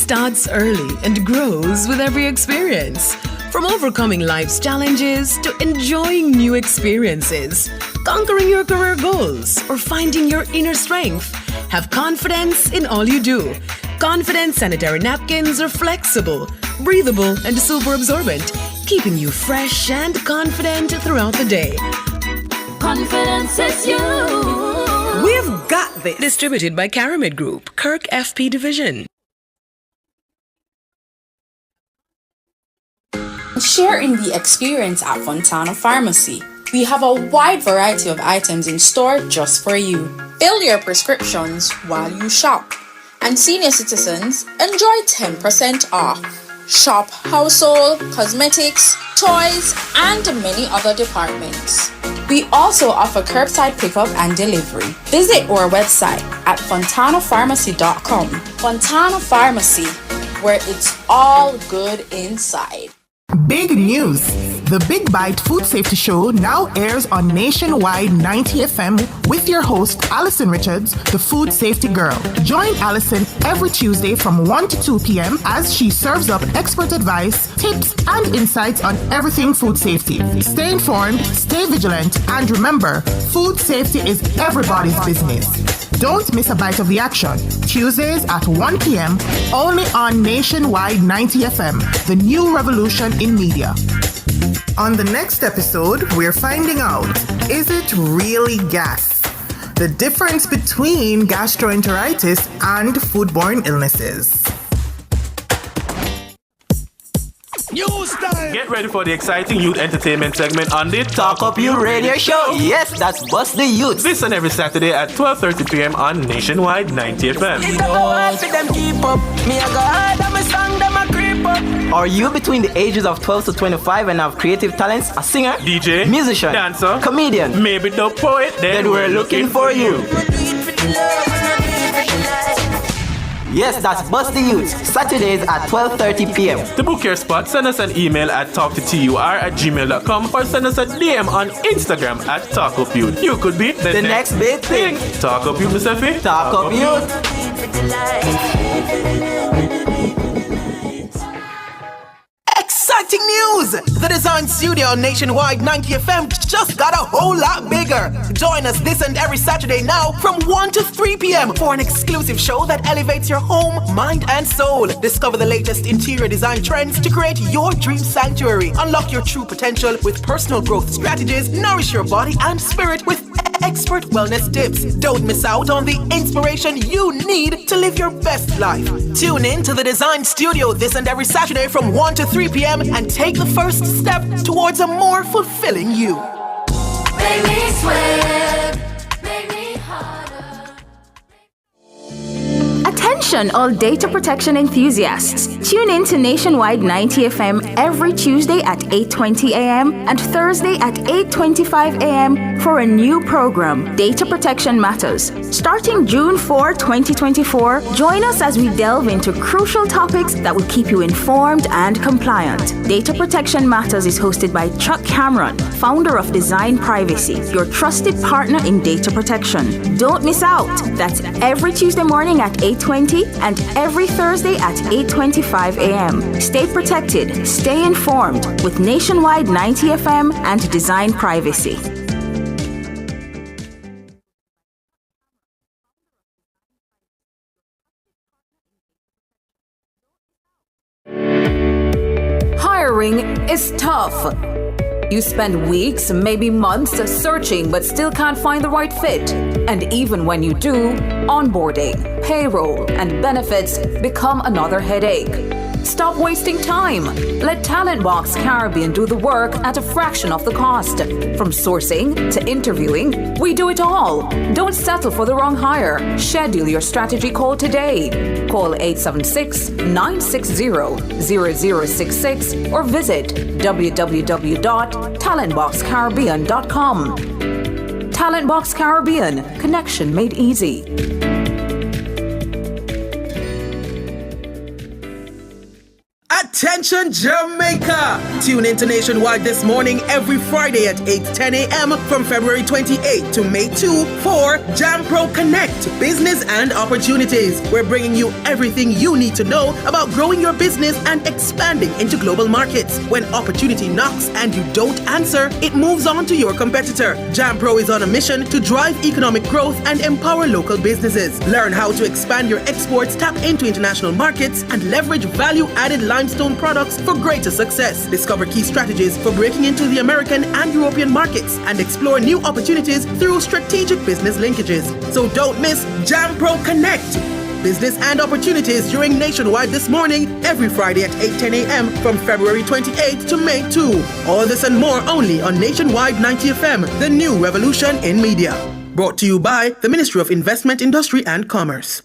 starts early and grows with every experience. From overcoming life's challenges to enjoying new experiences, conquering your career goals, or finding your inner strength, have confidence in all you do. Confident sanitary napkins are flexible, breathable, and super absorbent, keeping you fresh and confident throughout the day. Confidence is you. We've got this. Distributed by Caramid Group, Kirk FP Division. Share in the experience at Fontana Pharmacy. We have a wide variety of items in store just for you. Fill your prescriptions while you shop. And senior citizens enjoy 10% off. Shop household, cosmetics, toys, and many other departments. We also offer curbside pickup and delivery. Visit our website at fontanapharmacy.com. Fontana Pharmacy, where it's all good inside. Big news! The Big Bite Food Safety Show now airs on Nationwide 90 FM with your host, Alison Richards, the Food Safety Girl. Join Alison every Tuesday from 1 to 2 p.m. as she serves up expert advice, tips, and insights on everything food safety. Stay informed, stay vigilant, and remember, food safety is everybody's business. Don't miss a bite of the action. Tuesdays at 1 p.m. only on Nationwide 90 FM, the new revolution in media. On the next episode, we're finding out, is it really gas? The difference between gastroenteritis and foodborne illnesses. News time! Get ready for the exciting youth entertainment segment on the Talk Up You radio show. Yes, that's Bust the Youth. Listen every Saturday at 12:30 p.m. on Nationwide 90 FM. Are you between the ages of 12 to 25 and have creative talents? A singer, DJ, musician, dancer, comedian, maybe the poet? Then we're looking for you. Yes, that's Bust the Youth, Saturdays at 12:30 p.m. To book your spot, send us an email at talktotur@gmail.com or send us a DM on Instagram at TalkUpYouth. You could be the next big thing. Talk Up Youth, Mr. Effie. Talk Up Youth. Exciting news! The design studio on Nationwide 90 FM just got a whole lot bigger. Join us this and every Saturday now from 1 to 3 p.m. for an exclusive show that elevates your home, mind, and soul. Discover the latest interior design trends to create your dream sanctuary. Unlock your true potential with personal growth strategies. Nourish your body and spirit with expert wellness tips. Don't miss out on the inspiration you need to live your best life. Tune in to the Design Studio this and every Saturday from 1 to 3 p.m. and take the first step towards a more fulfilling you. Make me sweat, make me harder. Attention all data protection enthusiasts. Tune in to Nationwide 90 FM every Tuesday at 8:20 a.m. and Thursday at 8:25 a.m. for a new program, Data Protection Matters. Starting June 4, 2024, join us as we delve into crucial topics that will keep you informed and compliant. Data Protection Matters is hosted by Chuck Cameron, founder of Design Privacy, your trusted partner in data protection. Don't miss out. That's every Tuesday morning at 8:20 and every Thursday at 8:25 a.m. Stay protected, stay informed with Nationwide 90 FM and Design Privacy. Hiring is tough. You spend weeks, maybe months searching but still can't find the right fit. And even when you do, onboarding, payroll, and benefits become another headache. Stop wasting time. Let Talent Box Caribbean do the work at a fraction of the cost. From sourcing to interviewing, we do it all. Don't settle for the wrong hire. Schedule your strategy call today. Call 876-960-0066 or visit www.talentboxcaribbean.com. Talent Box Caribbean, connection made easy. Attention Jamaica! Tune into Nationwide this morning every Friday at 8:10 a.m. from February 28th to May 2 for Jam Pro Connect Business and Opportunities. We're bringing you everything you need to know about growing your business and expanding into global markets. When opportunity knocks and you don't answer, it moves on to your competitor. Jam Pro is on a mission to drive economic growth and empower local businesses. Learn how to expand your exports, tap into international markets, and leverage value-added limestone products for greater success. Discover key strategies for breaking into the American and European markets and explore new opportunities through strategic business linkages. So don't miss Jam Pro Connect Business and Opportunities during Nationwide this morning, every Friday at 8:10 a.m. from February 28th to May 2. All this and more only on Nationwide 90 FM, the new revolution in media. Brought to you by the Ministry of Investment, Industry and Commerce.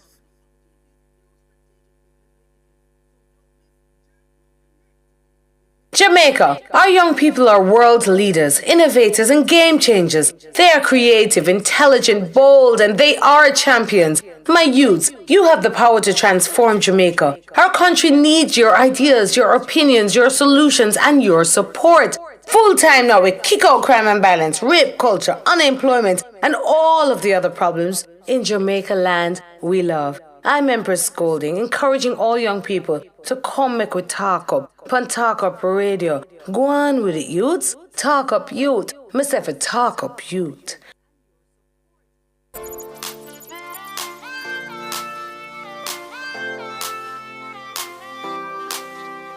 Jamaica. Our young people are world leaders, innovators, and game changers. They are creative, intelligent, bold, and they are champions. My youths, you have the power to transform Jamaica. Our country needs your ideas, your opinions, your solutions, and your support. Full time now with kick out crime and violence, rape culture, unemployment, and all of the other problems in Jamaica land we love. I'm Empress Scolding, encouraging all young people to come make we talk up. Pan Talk Up Radio. Go on with it, youths. Talk up youth. Myself a talk up youth.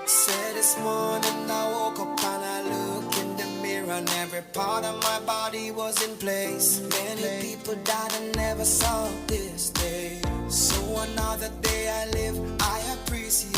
Say this morning I woke up and I look in the mirror and every part of my body was in place. Many people died and never saw this day. So another day I live, I appreciate.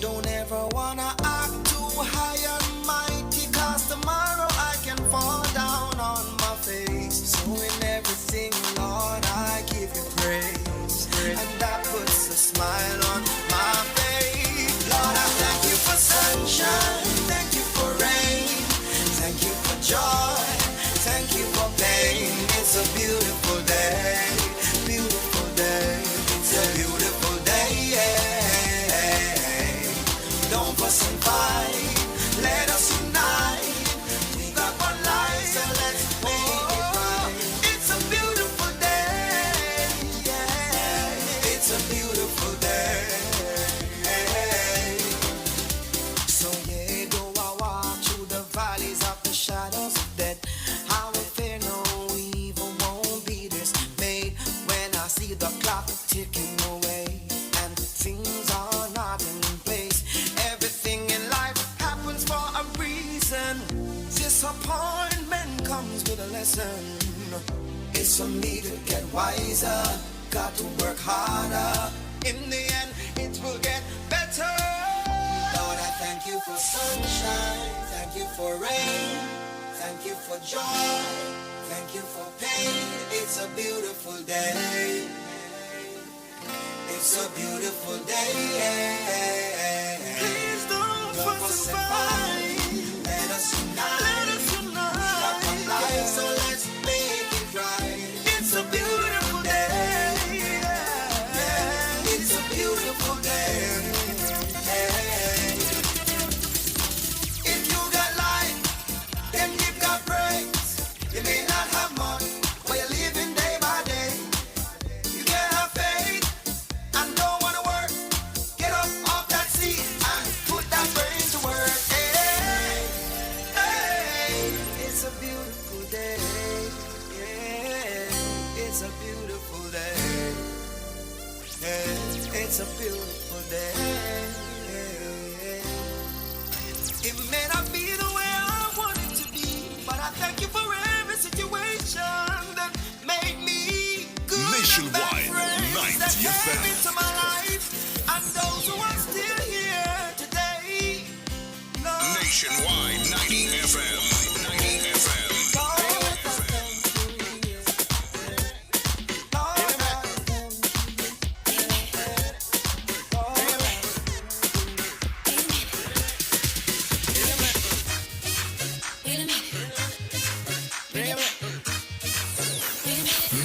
Don't ever wanna act too high and mighty, cause tomorrow I can fall down on my face. So in everything, Lord, I give you praise. And that puts a smile on my face. Lord, I thank you for sunshine, thank you for rain, thank you for joy, thank you for pain. It's a beautiful day, beautiful day. It's a beautiful day, Don't fuss and fight, let us unite. We got one life, so let's make it right. It's a beautiful day, It's a beautiful day. So yeah, though I walk through the valleys of the shadows of death, I will fear no evil, won't be dismayed. When I see the clock ticking away and things are not in place. Everything in life happens for a reason. Disappointment comes with a lesson. It's for me to get wiser, got to work harder. In the end, it will get better. Lord, I thank you for sunshine, thank you for rain, thank you for joy, thank you for pain. It's a beautiful day. It's a beautiful day. Please don't fuss and fight. Let us unite. We got one life, so let's make it right. It's a beautiful day. It's a beautiful day. If you got life, then you've got praise. You may not have much, but you're living day by day. You can have faith and don't wanna work. Get up off that seat and put that brain to work. Hey, hey, it's a beautiful day. Yeah, it's a beautiful day. Yeah, it's a beautiful day. It may not be the way I want it to be, but I thank you for every situation that made me good. Nationwide, 90 FM. Into my life, and those who are still here today. Lord, Nationwide, 90 FM. 90 FM.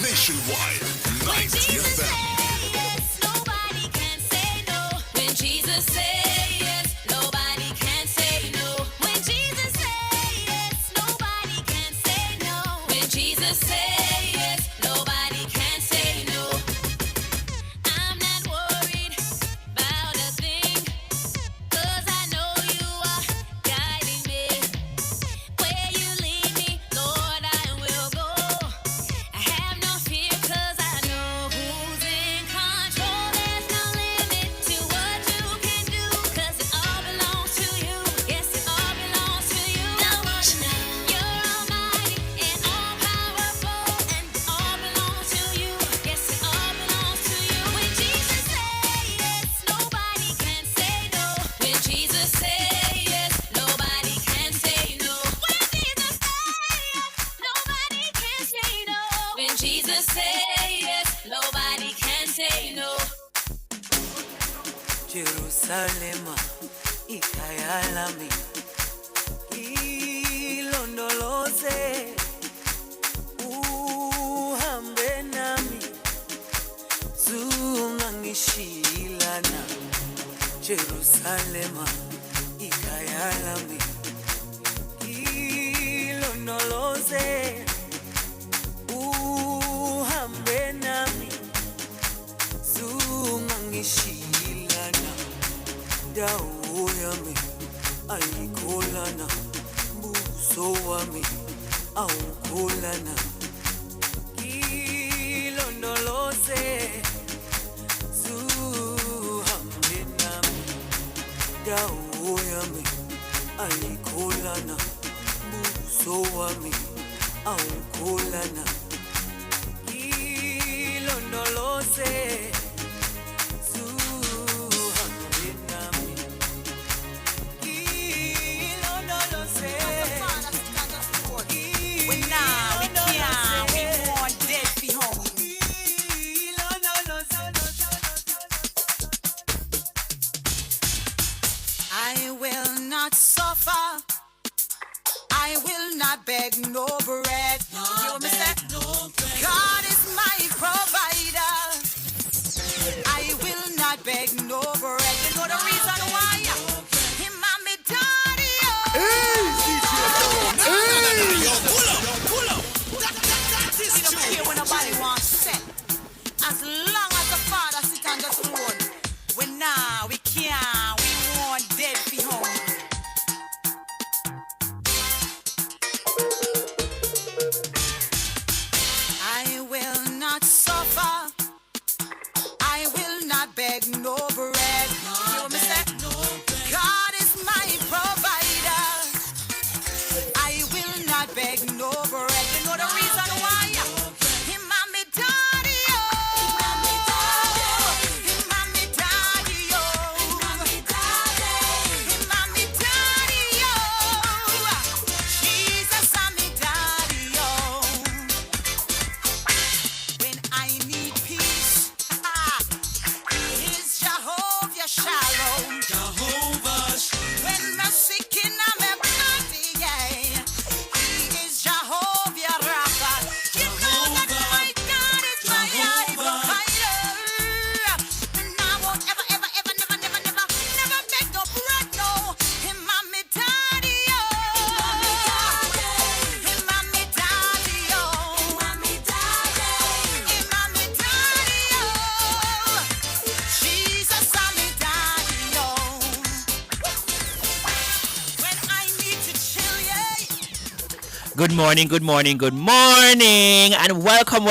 Nationwide, 90 FM. Nobody can say no. When Jesus says yes, Jerusalema ikhaya lami ilondoloze uhambe nami zungangishilana Jerusalema ikhaya lami ilondoloze uhambe nami zungangishilana dawo yami ayikholana buso wami awukholana ilondoloze zuhambe nami dawo yami ayikholana buso wami awukholana ilondoloze zuhambe nami ilondoloze when now we can't we want dead be home I will not suffer. I will not beg no bread. You me say? God is my provider. I will not beg no bread. You know the reason why? Him and me daddy. We don't care what nobody wants to say. As long as the father sit on the throne. When now we can't, we want dead be hungry. I will not suffer. I will not beg no bread. You me say? God is my provider. I will not beg no bread. You know the reason why? Him and me daddy, oh. Him and me daddy, oh. Him and me daddy, oh. Jesus and me daddy, oh. When I need peace, He is Jehovah Shalom. When I'm sick in my body, yeah, He is Jehovah Rapha. You know that my God is my provider. And I won't ever, ever, ever, never, never, never, never beg no bread, no. Him and me daddy, oh. Him and me daddy, oh. Him and me daddy, oh. Jesus and me daddy, oh. When I need to chill, yeah. Good morning, and welcome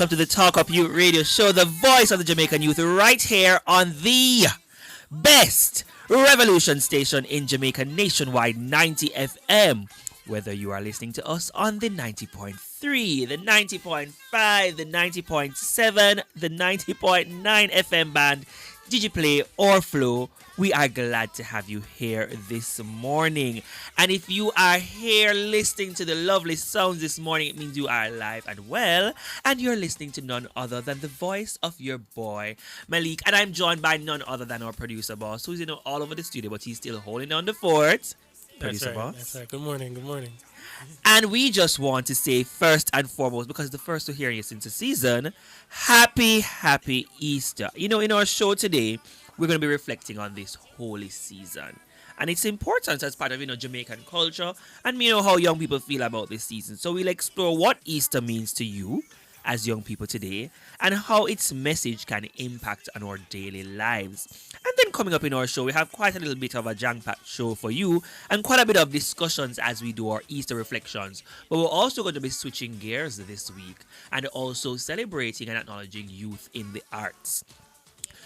to the Talk Up Youth Radio Show, the voice of the Jamaican youth, right here on the best revolution station in Jamaica, nationwide 90 FM. Whether you are listening to us on the 90.3, the 90.5, the 90.7, the 90.9 FM band, Digiplay or Flow, we are glad to have you here this morning. And if you are here listening to the lovely sounds this morning, it means you are alive and well, and you're listening to none other than the voice of your boy, Malik. And I'm joined by none other than our producer boss, who's all over the studio, but he's still holding down the fort. Producer boss. That's right. Good morning. And we just want to say first and foremost, because the first to hear you since the season, happy Easter. In our show today, we're going to be reflecting on this holy season. And it's important as part of, Jamaican culture and, how young people feel about this season. So we'll explore what Easter means to you as young people today and how its message can impact on our daily lives. And then coming up in our show, we have quite a little bit of a jam-packed show for you and quite a bit of discussions as we do our Easter reflections. But we're also going to be switching gears this week and also celebrating and acknowledging youth in the arts.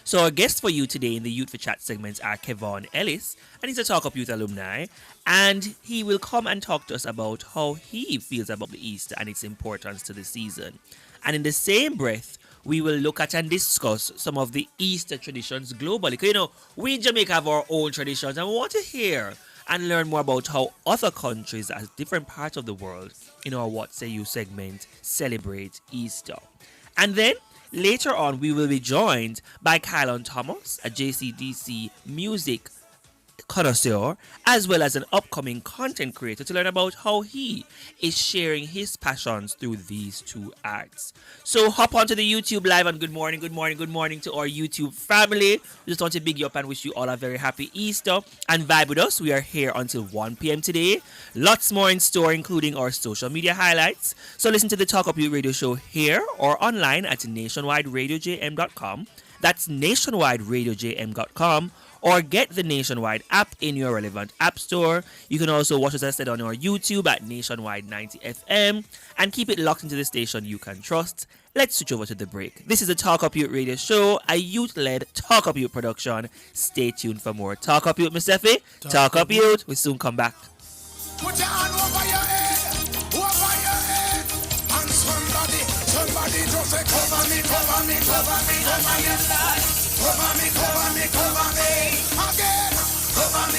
So our guests for you today in the Youth for Chat segments are Kevon Ellis, and he's a Talk Up Youth alumni, and he will come and talk to us about how he feels about the Easter and its importance to the season. And in the same breath, we will look at and discuss some of the Easter traditions globally. Because, we in Jamaica have our own traditions, and we want to hear and learn more about how other countries at different parts of the world, in our What Say You segment, celebrate Easter. And then, Later on, we will be joined by Kylon Thomas, a JCDC music connoisseur, as well as an upcoming content creator, to learn about how he is sharing his passions through these two arts. So hop onto the YouTube live, and good morning to our YouTube family. We just want to big you up and wish you all a very happy Easter and vibe with us. We are here until 1 p.m. today. Lots more in store, including our social media highlights. So listen to the Talk Up You radio show here or online at nationwideradiojm.com. That's nationwideradiojm.com. Or get the Nationwide app in your relevant app store. You can also watch us, as I said, on our YouTube at Nationwide 90 FM. And keep it locked into the station you can trust. Let's switch over to the break. This is the Talk Up Youth radio show, a youth-led Talk Up Youth production. Stay tuned for more. Talk Up Youth, Miss Effie. Talk Up Youth. We'll soon come back. Put your hand over your head, and somebody just say, cover me over your life. Cover me again. Cover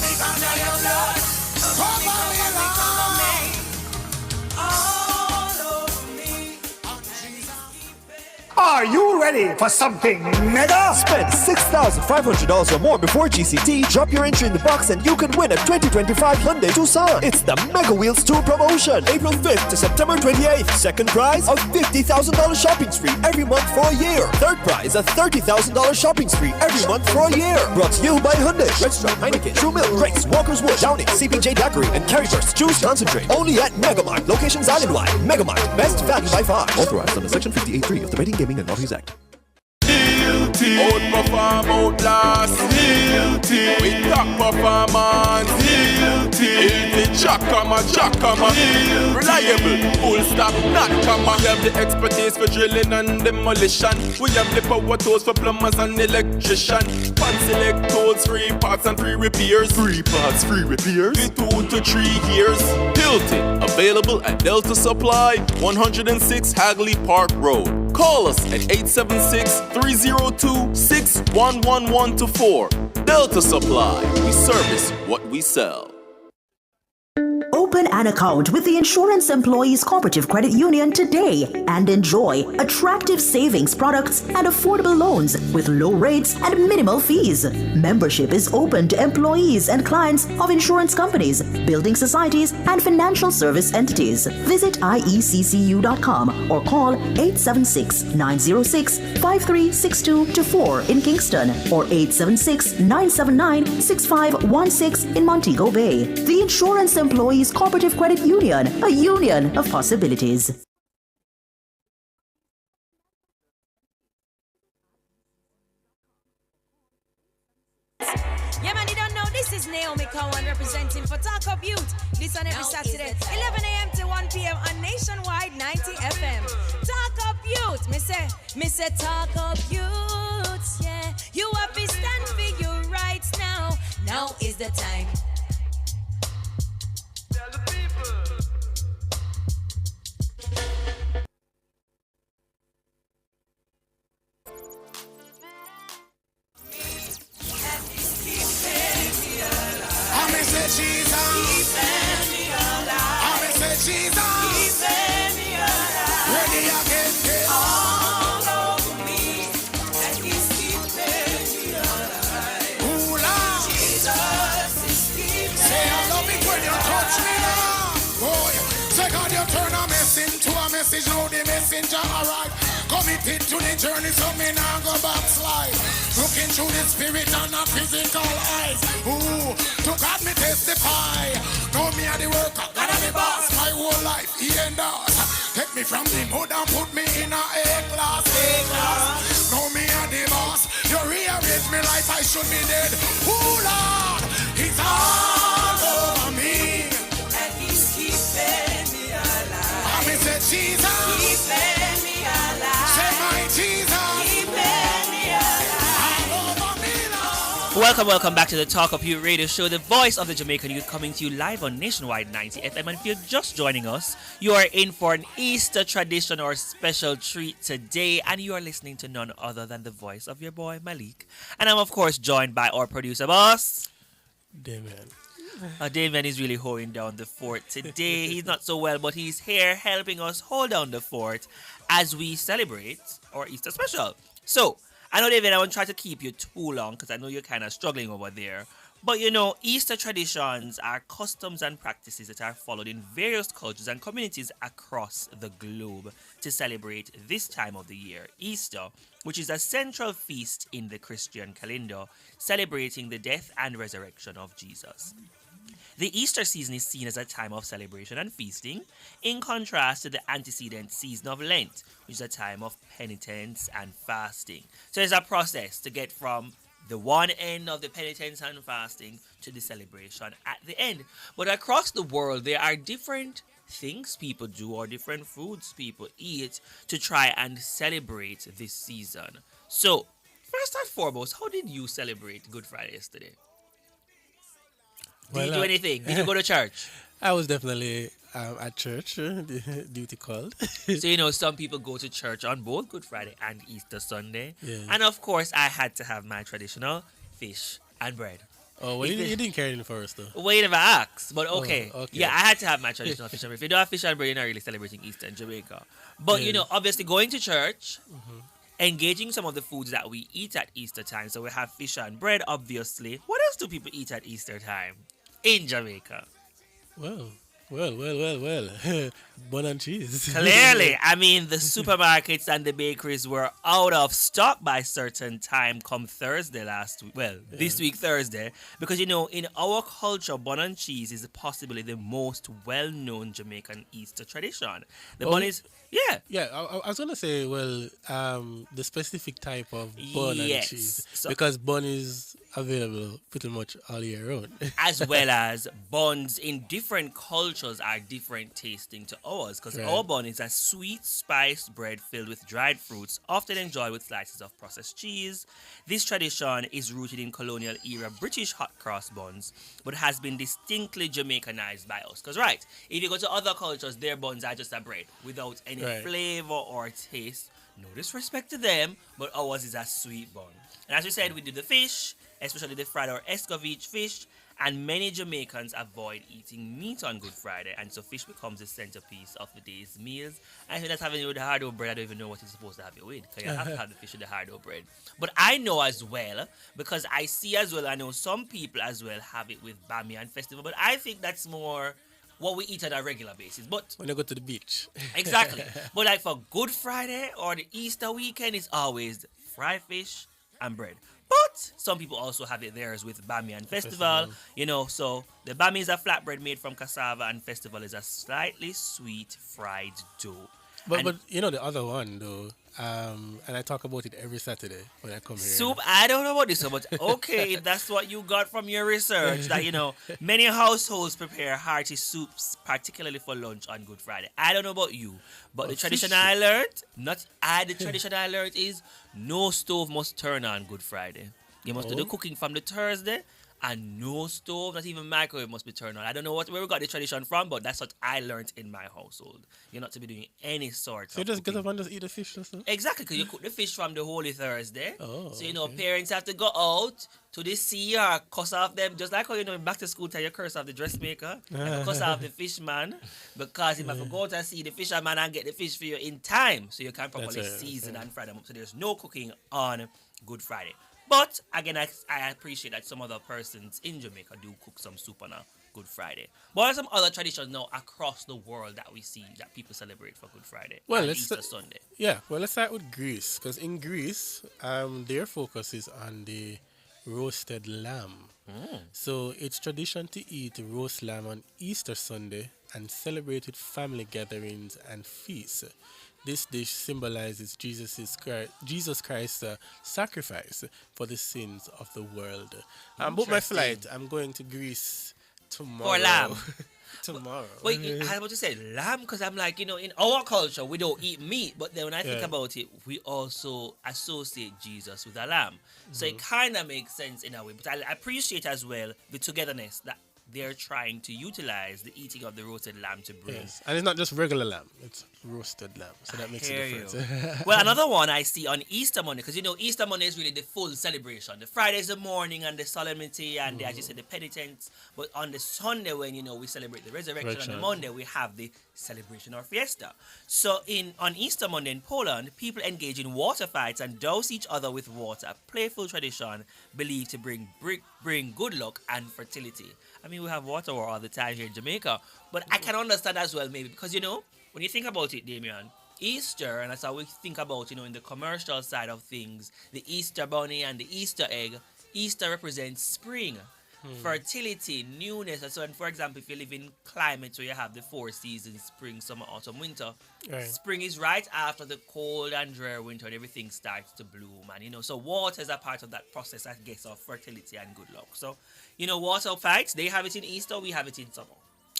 me under your blood. Cover me, all over me. Are you ready for something mega? Spend $6,500 or more before GCT. Drop your entry in the box and you can win a 2025 Hyundai Tucson. It's the Mega Wheels Tour promotion. April 5th to September 28th. Second prize, a $50,000 shopping spree every month for a year. Third prize, a $30,000 shopping spree every month for a year. Brought to you by Hyundai, Redstone, Heineken, True Milk, Grace, Walker's Wood, Downing, CPJ Daiquiri, and Carryburst. Juice Concentrate. Only at Megamart. Locations island-wide. Megamart. Best value by far. Authorized under Section 58.3 of the Rating Gaming and Lotteries Act. Outperform, outlast. With top performance. Jackama. Reliable, full stop, not comma. We have the expertise for drilling and demolition. We have the power tools for plumbers and electrician. Pan select tools, 3 parts and 3 repairs. 3 parts, 3 repairs. 2 to 3 years. Hilton, available at Delta Supply, 106 Hagley Park Road. Call us at 876-302-6111-4. Delta Supply. We service what we sell. Open an account with the Insurance Employees Cooperative Credit Union today and enjoy attractive savings products and affordable loans with low rates and minimal fees. Membership is open to employees and clients of insurance companies, building societies, and financial service entities. Visit ieccu.com or call 876-906-5362-4 in Kingston or 876-979-6516 in Montego Bay. The Insurance Employees Cooperative Credit Union, a union of possibilities. Yeah, man, you don't know, this is Naomi Cowan representing for Talk Up Youth. This on every Saturday, 11 a.m. to 1 p.m. on Nationwide 90 FM. Talk Up Youth, me say Talk Up Youth, yeah. You have to stand for your rights now. Now is the time. Message, know the messenger, alright. Committed to the journey, so me now go backslide. Looking through the spirit and not physical eyes. Ooh, to God me testify. Know me are the worker, God are the boss. My whole life, he and us. Take me from the mud and put me in a A-class. Know me are the boss. You rearrange me life, I should be dead. Ooh, Lord, he's all over me. And he's keeping me alive. Me say Jesus, keeping me alive. Say my Jesus, keeping me alive. All over me now. Welcome back to the Talk Up You radio show, the voice of the Jamaican youth, coming to you live on Nationwide 90 FM. And if you're just joining us, you are in for an Easter tradition or special treat today, and you are listening to none other than the voice of your boy Malik. And I'm of course joined by our producer boss, Damien. Damien is really holding down the fort today. He's not so well, but he's here helping us hold down the fort as we celebrate our Easter special. So, I know, David, I won't try to keep you too long because I know you're kind of struggling over there. But Easter traditions are customs and practices that are followed in various cultures and communities across the globe to celebrate this time of the year, Easter, which is a central feast in the Christian calendar, celebrating the death and resurrection of Jesus. The Easter season is seen as a time of celebration and feasting, in contrast to the antecedent season of Lent, which is a time of penitence and fasting. So it's a process to get from the one end of the penitence and fasting to the celebration at the end. But across the world, there are different things people do or different foods people eat to try and celebrate this season. So, first and foremost, how did you celebrate Good Friday yesterday? Did you do anything? Did you go to church? I was definitely at church, duty called. So, some people go to church on both Good Friday and Easter Sunday. Yeah. And of course, I had to have my traditional fish and bread. Oh, well, you didn't carry anything for us, though. Well, you never asked, but okay. Oh, okay. Yeah, I had to have my traditional fish and bread. If you don't have fish and bread, you're not really celebrating Easter in Jamaica. But, obviously going to church, engaging some of the foods that we eat at Easter time. So we have fish and bread, obviously. What else do people eat at Easter time in Jamaica? Well. Bun and cheese. Clearly, I mean, the supermarkets and the bakeries were out of stock by certain time come Thursday last week. Well, this week Thursday. Because, in our culture, bun and cheese is possibly the most well-known Jamaican Easter tradition. The bun is... Yeah. Yeah, I was going to say, the specific type of bun and cheese. Because bun is available pretty much all year round. As well as buns in different cultures are different tasting to ours. Because our bun is a sweet spiced bread filled with dried fruits, often enjoyed with slices of processed cheese. This tradition is rooted in colonial era British hot cross buns, but has been distinctly Jamaicanized by us. Because if you go to other cultures, their buns are just a bread without any flavor or taste. No disrespect to them, but ours is a sweet bun. And as we said, we do the fish, especially the fried or escovitch fish, and many Jamaicans avoid eating meat on Good Friday, and so fish becomes the centerpiece of the day's meals. And if you're not having it with the hard-dough bread, I don't even know what you're supposed to have it with, because you have to have the fish with the hard-dough bread. But I know as well, because I see as well, I know some people as well have it with Bamiyan Festival, but I think that's more what we eat on a regular basis. But when you go to the beach. Exactly. But like for Good Friday or the Easter weekend, it's always fried fish and bread. But some people also have it theirs with Bamiyan Festival. So the Bami is a flatbread made from cassava, and Festival is a slightly sweet fried dough. But the other one though, and I talk about it every Saturday when I come here. Soup, I don't know about this one, but okay, if that's what you got from your research, that many households prepare hearty soups, particularly for lunch on Good Friday. I don't know about you, but the tradition I learned, the tradition I learned is no stove must turn on Good Friday. You must do the cooking from the Thursday, and no stove, not even microwave must be turned on. I don't know where we got the tradition from, but that's what I learned in my household. You're not to be doing any sort so of just cooking. get up and just eat the fish or something? Exactly, because you cook the fish from the Holy Thursday. Oh, so, parents have to go out to the sea or cuss off them, just like how, in back to school time, you curse off the dressmaker, and cuss off the fishman, because he might go out and see the fisherman and get the fish for you in time, so you can properly season and fry them up. So there's no cooking on Good Friday. But, again, I appreciate that some other persons in Jamaica do cook some soup on a Good Friday. But what are some other traditions now across the world that we see that people celebrate for Good Friday and Easter Sunday? Yeah, well, let's start with Greece. Because in Greece, their focus is on the roasted lamb. So it's tradition to eat roast lamb on Easter Sunday and celebrate with family gatherings and feasts. This dish symbolizes Jesus Christ's sacrifice for the sins of the world. I booked my flight. I'm going to Greece tomorrow. For lamb. Tomorrow. But I was about to say lamb, because I'm like, in our culture, we don't eat meat. But then when I think about it, we also associate Jesus with a lamb. So it kind of makes sense in a way. But I appreciate as well the togetherness that they're trying to utilize the eating of the roasted lamb to bring. Yes, and it's not just regular lamb; it's roasted lamb. So that makes a Hear difference. Well, another one I see on Easter Monday, because Easter Monday is really the full celebration. The Friday is the morning and the solemnity and as you said, the penitence. But on the Sunday, when we celebrate the resurrection, on the Monday we have the celebration or fiesta. So on Easter Monday in Poland, people engage in water fights and douse each other with water. A playful tradition believed to bring good luck and fertility. I mean, we have water war all the time here in Jamaica, but I can understand as well maybe because when you think about it, Damien, Easter, and that's how we think about, in the commercial side of things, the Easter bunny and the Easter egg. Easter represents spring, fertility, newness. And so, and for example, if you live in climates where you have the 4 seasons, spring, summer, autumn, winter, spring is right after the cold and dreary winter and everything starts to bloom. And, so water is a part of that process, I guess, of fertility and good luck. So, water fights, they have it in Easter, we have it in summer.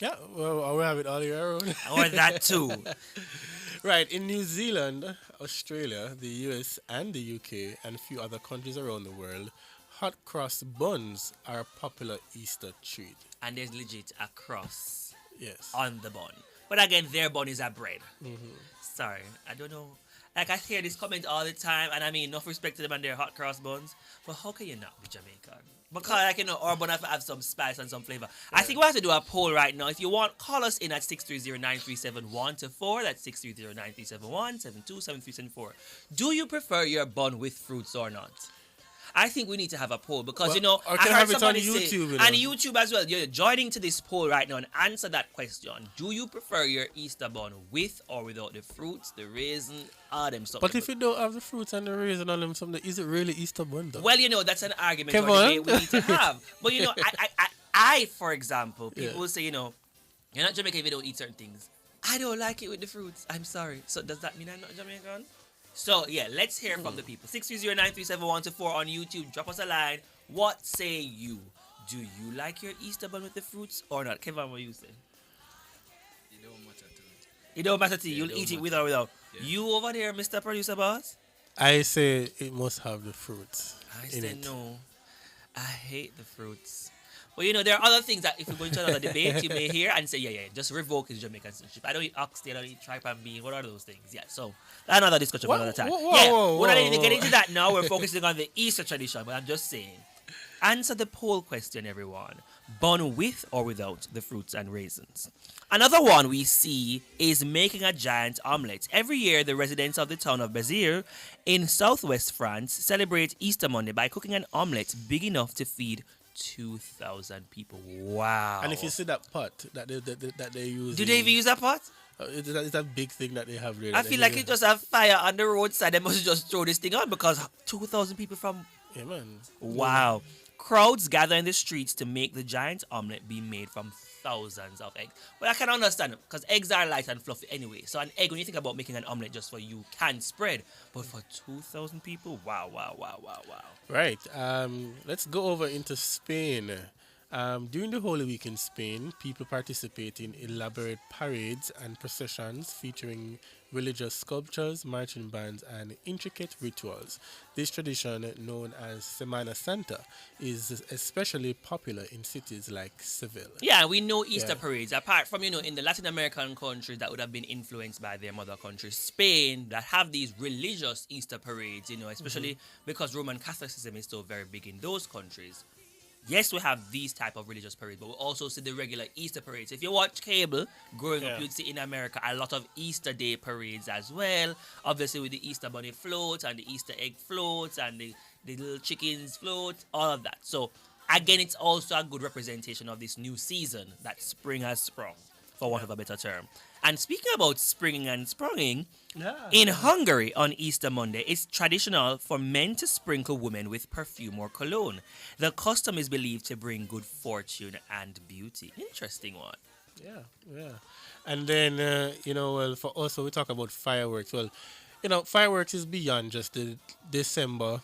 Yeah, well, we have it all year round. Or that too. Right, in New Zealand, Australia, the US, and the UK, and a few other countries around the world, hot cross buns are a popular Easter treat. And there's legit a cross on the bun. But again, their bun is a bread. Sorry, I don't know. Like, I hear this comment all the time, and I mean, no respect to them and their hot cross buns, but how can you not be Jamaican? Because, our bun have some spice and some flavor. I think we have to do a poll right now. If you want, call us in at 630-9371-4. That's 630-9371-727374. Do you prefer your bun with fruits or not? I think we need to have a poll because, or can I heard have it on somebody YouTube, say, and YouTube as well. You're joining to this poll right now and answer that question. Do you prefer your Easter bun with or without the fruits, the raisin, all them stuff? But if you don't have the fruits and the raisin on them, is it really Easter bun though? Well, that's an argument or debate we need to have. But, I, for example, people will say, you're not Jamaican if you don't eat certain things. I don't like it with the fruits. I'm sorry. So does that mean I'm not Jamaican? So, let's hear from the people. 630-9371-4 on YouTube. Drop us a line. What say you? Do you like your Easter bun with the fruits or not? Kevin, what you say? It don't matter to me. It don't matter to you. You'll eat it with or without. Yeah. You over there, Mr. Producer Boss? I say it must have the fruits. I say no. I hate the fruits. Well, there are other things that if we go into another debate, you may hear and say, just revoke his Jamaican citizenship. I don't eat oxtail, I don't eat tripe and bean. What are those things? Yeah, so another discussion for another time. We're not even getting into that now. We're focusing on the Easter tradition, but I'm just saying. Answer the poll question, everyone. Bun with or without the fruits and raisins. Another one we see is making a giant omelette. Every year, the residents of the town of Béziers in southwest France celebrate Easter Monday by cooking an omelette big enough to feed 2,000 people. Wow. And if you see that pot that they use... Do they even use that pot? It's a big thing that they have there. I feel like it just have fire on the roadside. They must just throw this thing on because 2,000 people from... Yeah, man. Wow. Crowds gather in the streets to make the giant omelette be made from thousands of eggs. Well, I can understand it because eggs are light and fluffy anyway. So an egg, when you think about making an omelette just for you, can spread. But for 2,000 people, wow. Right. Let's go over into Spain. During the Holy Week in Spain, people participate in elaborate parades and processions featuring religious sculptures, marching bands, and intricate rituals. This tradition, known as Semana Santa, is especially popular in cities like Seville. Yeah, we know Easter parades, apart from, in the Latin American countries that would have been influenced by their mother country, Spain, that have these religious Easter parades, especially because Roman Catholicism is so very big in those countries. Yes, we have these type of religious parades, but we also see the regular Easter parades. If you watch cable, growing up, you'd see in America a lot of Easter Day parades as well. Obviously, with the Easter bunny floats and the Easter egg floats and the little chickens float, all of that. So, again, it's also a good representation of this new season that spring has sprung, for want of a better term. And speaking about springing and sprunging, in Hungary on Easter Monday, it's traditional for men to sprinkle women with perfume or cologne. The custom is believed to bring good fortune and beauty. Interesting one. Yeah. And then, for us, when we talk about fireworks, fireworks is beyond just the December,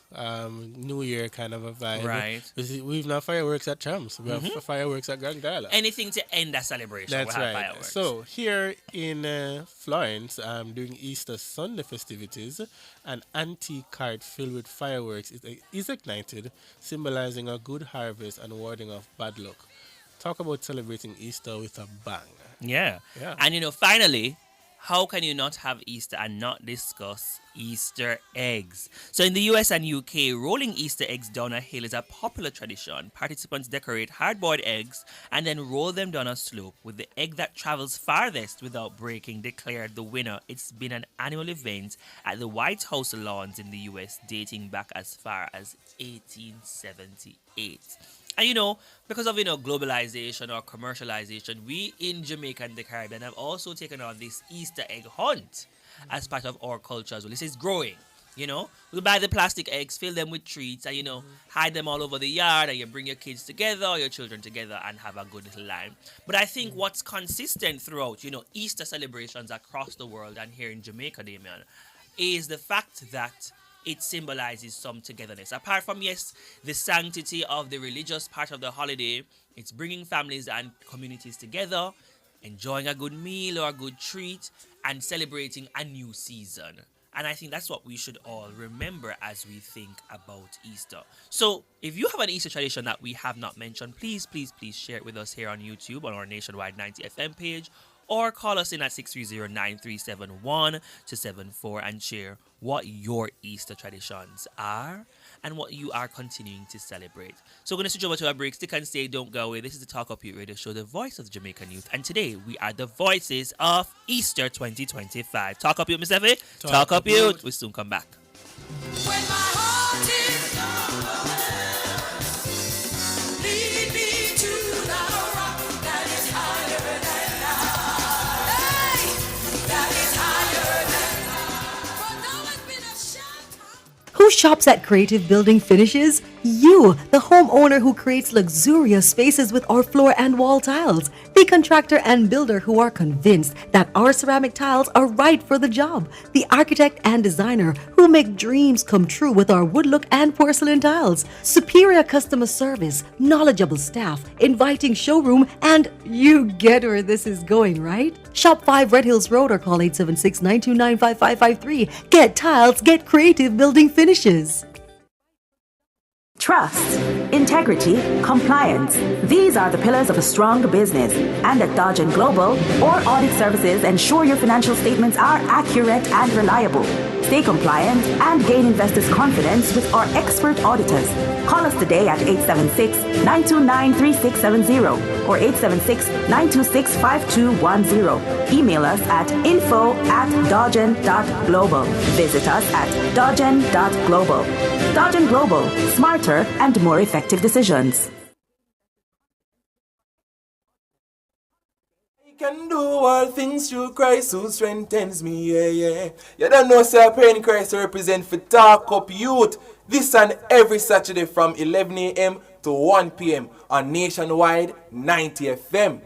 New Year kind of a vibe. Right. We've now fireworks at Champs. We have fireworks at Grand Gala. Anything to end a celebration. That's we'll have right. Fireworks. So here in Florence, during Easter Sunday festivities, an antique cart filled with fireworks is ignited, symbolizing a good harvest and warding off bad luck. Talk about celebrating Easter with a bang. Yeah. Yeah. And finally, how can you not have Easter and not discuss Easter eggs? So in the US and UK, rolling Easter eggs down a hill is a popular tradition. Participants decorate hard-boiled eggs and then roll them down a slope, with the egg that travels farthest without breaking declared the winner. It's been an annual event at the White House lawns in the US dating back as far as 1878. And because of globalization or commercialization, we in Jamaica and the Caribbean have also taken on this Easter egg hunt as part of our culture as well. This is growing. We buy the plastic eggs, fill them with treats, and hide them all over the yard, and you bring your kids together or your children together and have a good little time. But I think what's consistent throughout Easter celebrations across the world and here in Jamaica, Damien, is the fact that it symbolizes some togetherness. Apart from, yes, the sanctity of the religious part of the holiday, it's bringing families and communities together, enjoying a good meal or a good treat, and celebrating a new season. And I think that's what we should all remember as we think about Easter. So if you have an Easter tradition that we have not mentioned, please share it with us here on YouTube on our Nationwide 90 FM page, or call us in at 630-9371-74 and share what your Easter traditions are and what you are continuing to celebrate. So we're going to switch over to our break. Stick and stay, don't go away. This is the Talk Up Youth Radio Show, the voice of the Jamaican youth. And today we are the voices of Easter 2025. Talk Up Youth, Miss Effie. Talk Up Youth. We'll soon come back. Who shops at Creative Building Finishes? You, the homeowner who creates luxurious spaces with our floor and wall tiles. The contractor and builder who are convinced that our ceramic tiles are right for the job. The architect and designer who make dreams come true with our wood look and porcelain tiles. Superior customer service, knowledgeable staff, inviting showroom, and you get where this is going, right? Shop 5 Red Hills Road or call 876-929-5553. Get tiles, get Creative Building Finishes. Trust, integrity, compliance. These are the pillars of a strong business. And at Dodge & Global, our audit services ensure your financial statements are accurate and reliable. Stay compliant and gain investors' confidence with our expert auditors. Call us today at 876-929-3670 or 876-926-5210. Email us at info@dodgen.global. Visit us at dodgen.global. Dodge & Global, smarter and more effective decisions. I can do all things through Christ who strengthens me, yeah. You don't know, sir, praying Christ represent for Talk Up Youth. This and every Saturday from 11 a.m. to 1 p.m. on Nationwide 90 FM.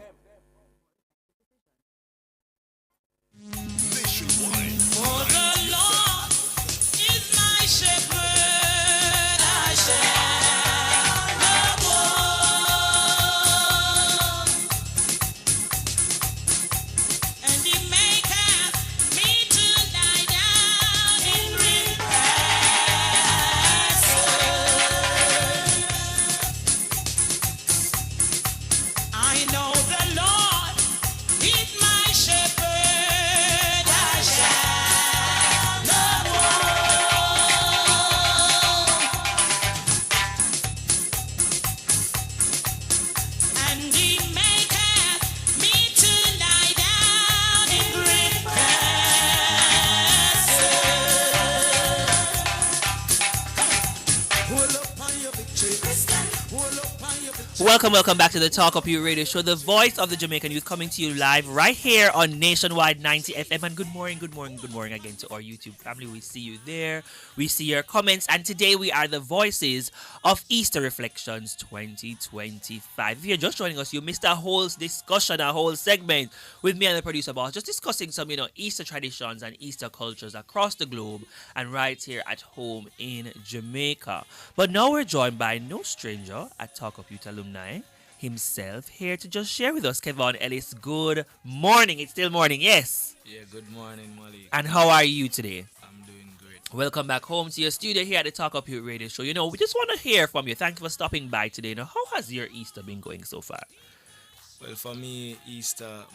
Welcome back to the Talk Up You Radio Show, the voice of the Jamaican youth, coming to you live right here on Nationwide 90 FM. And good morning again to our YouTube family. We see you there. We see your comments. And today we are the voices of Easter Reflections 2025. If you're just joining us, you missed a whole discussion, a whole segment with me and the producer boss, just discussing some, Easter traditions and Easter cultures across the globe and right here at home in Jamaica. But now we're joined by no stranger at Talk Up Youth alumni himself, here to just share with us, Kevon Ellis. Good morning. It's still morning, yes? Yeah, good morning, Molly. And how are you today? I'm doing great. Welcome back home to your studio here at the Talk Up Youth Radio Show. We just want to hear from you. Thank you for stopping by today. How has your Easter been going so far? Well, for me,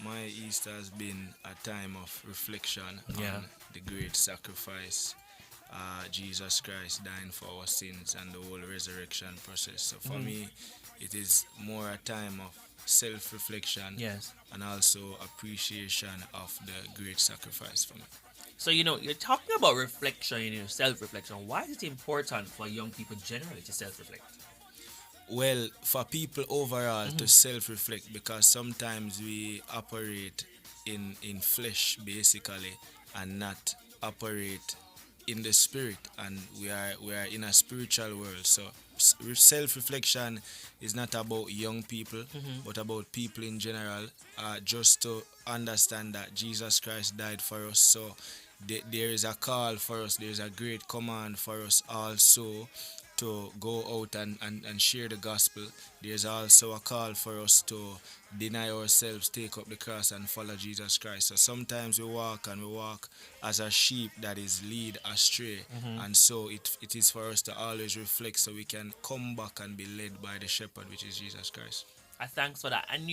my Easter has been a time of reflection Yeah. on the great sacrifice, Jesus Christ dying for our sins and the whole resurrection process. So for Mhm. me, it is more a time of self-reflection, Yes. and also appreciation of the great sacrifice for me. So, you're talking about reflection, self-reflection. Why is it important for young people generally to self-reflect? Well, for people overall to Mhm. self-reflect, because sometimes we operate in flesh basically, and not operate in the spirit, and we are in a spiritual world. So self-reflection is not about young people, Mhm. but about people in general. Just to understand that Jesus Christ died for us. So there is a call for us. There is a great command for us also to go out and share the gospel. There's also a call for us to deny ourselves, take up the cross, and follow Jesus Christ. So sometimes we walk as a sheep that is lead astray, Mhm. and so it is for us to always reflect so we can come back and be led by the shepherd, which is Jesus Christ. Thanks for that. And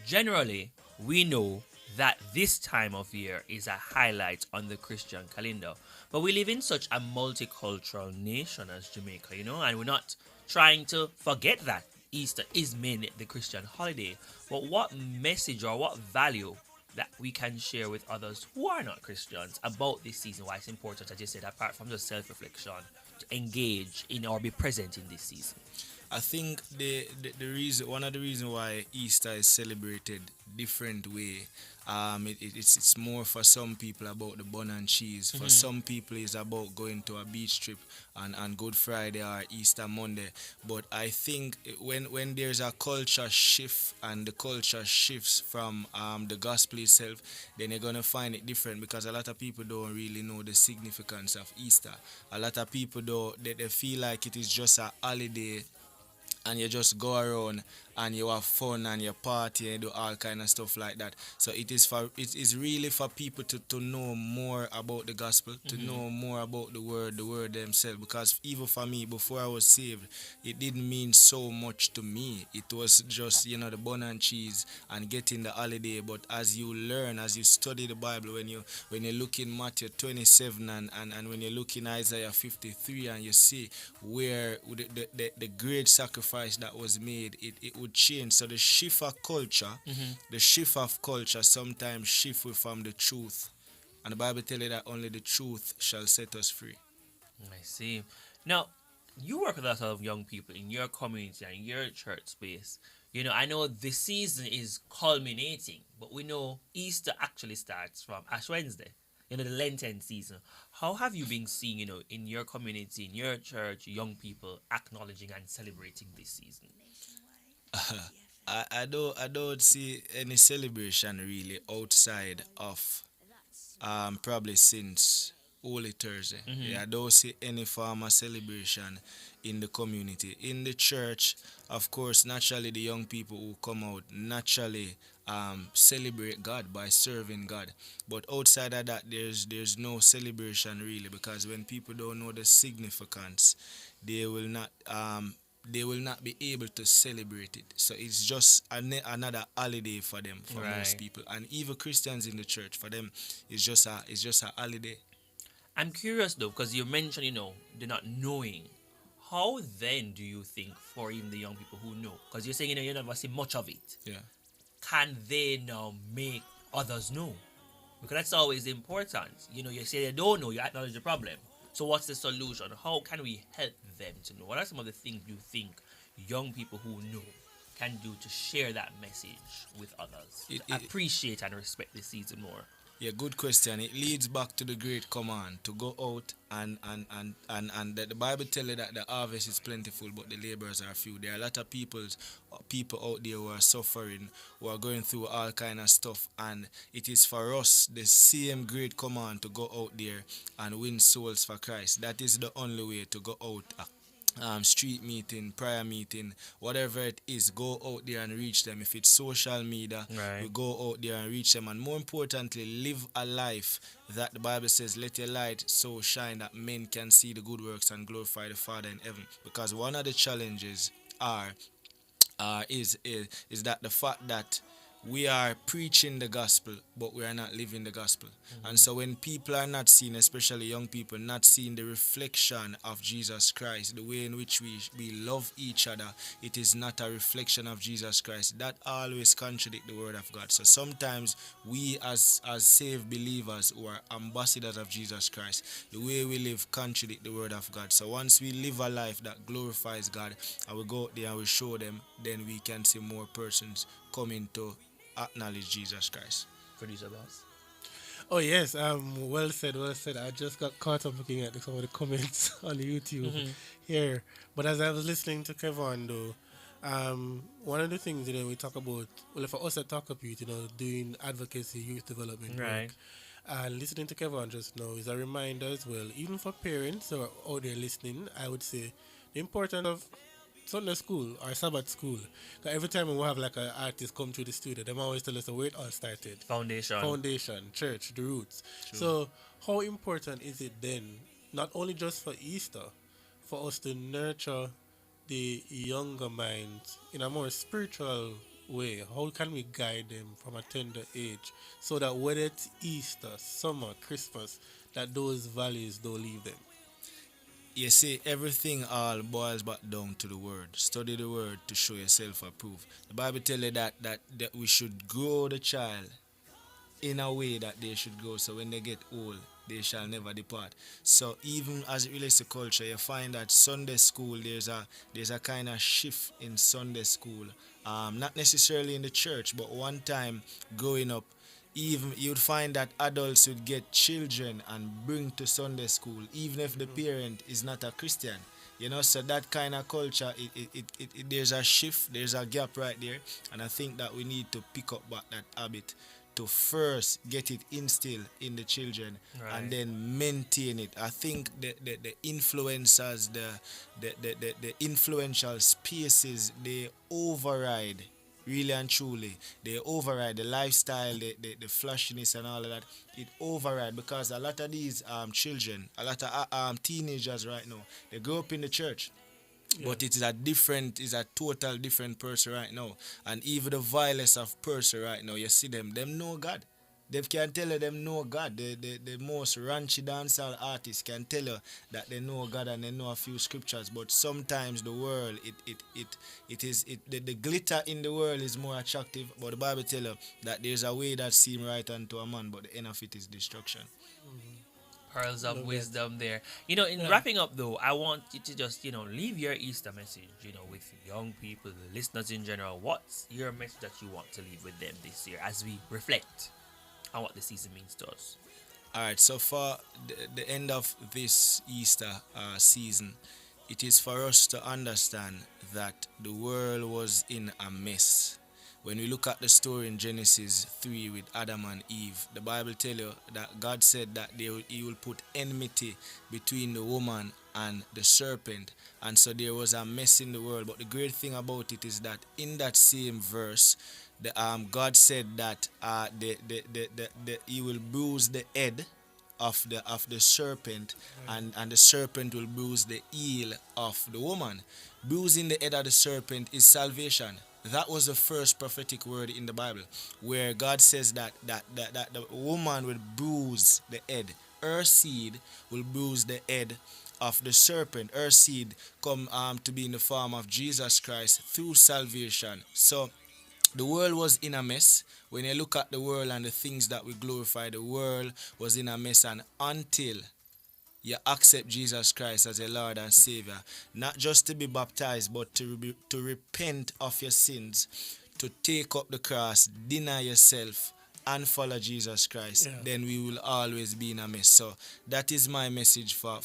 generally, we know that this time of year is a highlight on the Christian calendar. But we live in such a multicultural nation as Jamaica, and we're not trying to forget that Easter is mainly the Christian holiday. But what message or what value that we can share with others who are not Christians about this season, why it's important, as you said, apart from just self reflection, to engage in or be present in this season? I think the reason, one of the reasons why Easter is celebrated different way, it's more for some people about the bun and cheese. For Mhm. some people it's about going to a beach trip on Good Friday or Easter Monday. But I think when there's a culture shift, and the culture shifts from the gospel itself, then you're gonna find it different, because a lot of people don't really know the significance of Easter. A lot of people don't, they feel like it is just a holiday, and you just go around and you have fun and you party and do all kind of stuff like that. So it is really for people to know more about the gospel, to Mhm. know more about the word themselves. Because even for me, before I was saved, it didn't mean so much to me. It was just the bun and cheese and getting the holiday. But as you learn, as you study the Bible, when you look in Matthew 27 and when you look in Isaiah 53, and you see where the great sacrifice that was made, it would change. So the shift of culture, Mhm. the shift of culture sometimes shift we from the truth. And the Bible tells you that only the truth shall set us free. I see. Now, you work with a lot of young people in your community and your church space. I know the season is culminating, but we know Easter actually starts from Ash Wednesday, the Lenten season. How have you been seeing, in your community, in your church, young people acknowledging and celebrating this season? I don't see any celebration really outside of probably since Holy Thursday. Mhm. Yeah, I don't see any form of celebration in the community. In the church, of course, naturally the young people who come out naturally celebrate God by serving God. But outside of that, there's no celebration really, because when people don't know the significance, they will not they will not be able to celebrate it. So it's just another holiday for them, for most Right. people, and even Christians in the church, for them, it's just a holiday. I'm curious though, because you mentioned, they're not knowing. How then do you think for even the young people who know? Because you're saying, you never see much of it. Yeah. Can they now make others know? Because that's always important. You say they don't know, you acknowledge the problem. So what's the solution? How can we help them to know? What are some of the things you think young people who know can do to share that message with others? To appreciate and respect the season more. Yeah, good question. It leads back to the great command to go out and the Bible tell you that the harvest is plentiful, but the laborers are few. There are a lot of people out there who are suffering, who are going through all kind of stuff, and it is for us the same great command to go out there and win souls for Christ. That is the only way to go out. Street meeting, prayer meeting, whatever it is, go out there and reach them. If it's social media, Right. we go out there and reach them, and more importantly, live a life that the Bible says, let your light so shine that men can see the good works and glorify the Father in heaven. Because one of the challenges are is that the fact that we are preaching the gospel, but we are not living the gospel. And so when people are not seeing, especially young people, not seeing the reflection of Jesus Christ, the way in which we love each other, it is not a reflection of Jesus Christ. That always contradict the word of God. So sometimes we as saved believers who are ambassadors of Jesus Christ, the way we live contradict the word of God. So once we live a life that glorifies God and we go out there and we show them, then we can see more persons coming to acknowledge Jesus Christ. Producer Boss. Oh yes, well said, well said. I just got caught up looking at some of the comments on YouTube here. But as I was listening to Kevin though, one of the things we talk about, well, for us at Talk Up Youth, doing advocacy, youth development Right. work, and listening to Kevin just now is a reminder as well, even for parents who are out there listening. I would say the importance of Sunday school or Sabbath school. 'Cause every time we have like an artist come through the studio, them always tell us where it all started. Foundation, church, the roots. True. So how important is it then, not only just for Easter, for us to nurture the younger minds in a more spiritual way? How can we guide them from a tender age so that whether it's Easter, summer, Christmas, that those values don't leave them? You see, everything all boils back down to the word. Study the word to show yourself approved. The Bible tells you that we should grow the child in a way that they should go, so when they get old, they shall never depart. So even as it relates to culture, you find that Sunday school, there's a kind of shift in Sunday school. Not necessarily in the church, but one time growing up, even you'd find that adults would get children and bring to Sunday school, even if the parent is not a Christian. So that kind of culture, there's a shift, there's a gap right there, and I think that we need to pick up back that habit to first get it instilled in the children, Right. and then maintain it. I think the influencers, the influential spaces, they override. Really and truly, they override the lifestyle, the flashiness and all of that. It override because a lot of these children, a lot of teenagers right now, they grow up in the church. But it is a total different person right now. And even the vilest of person right now, you see them know God. They can tell you them know God. The most raunchy dancehall artists can tell you that they know God and they know a few scriptures. But sometimes the world, the glitter in the world is more attractive. But the Bible tells you that there's a way that seems right unto a man, but the end of it is destruction. Pearls of wisdom there. In wrapping up though, I want you to just, leave your Easter message, with young people, the listeners in general. What's your message that you want to leave with them this year as we reflect on what the season means to us? Alright, so for the end of this Easter season, it is for us to understand that the world was in a mess. When we look at the story in Genesis 3 with Adam and Eve, the Bible tells you that God said that he will put enmity between the woman and the serpent. And so there was a mess in the world. But the great thing about it is that in that same verse, God said that he will bruise the head of the serpent, and the serpent will bruise the heel of the woman. Bruising the head of the serpent is salvation. That was the first prophetic word in the Bible, where God says that the woman will bruise the head. Her seed will bruise the head of the serpent. Her seed come to be in the form of Jesus Christ through salvation. So the world was in a mess. When you look at the world and the things that we glorify, the world was in a mess, and until you accept Jesus Christ as a Lord and Savior, not just to be baptized, but to repent of your sins, to take up the cross, deny yourself, and follow Jesus Christ, then we will always be in a mess. So that is my message for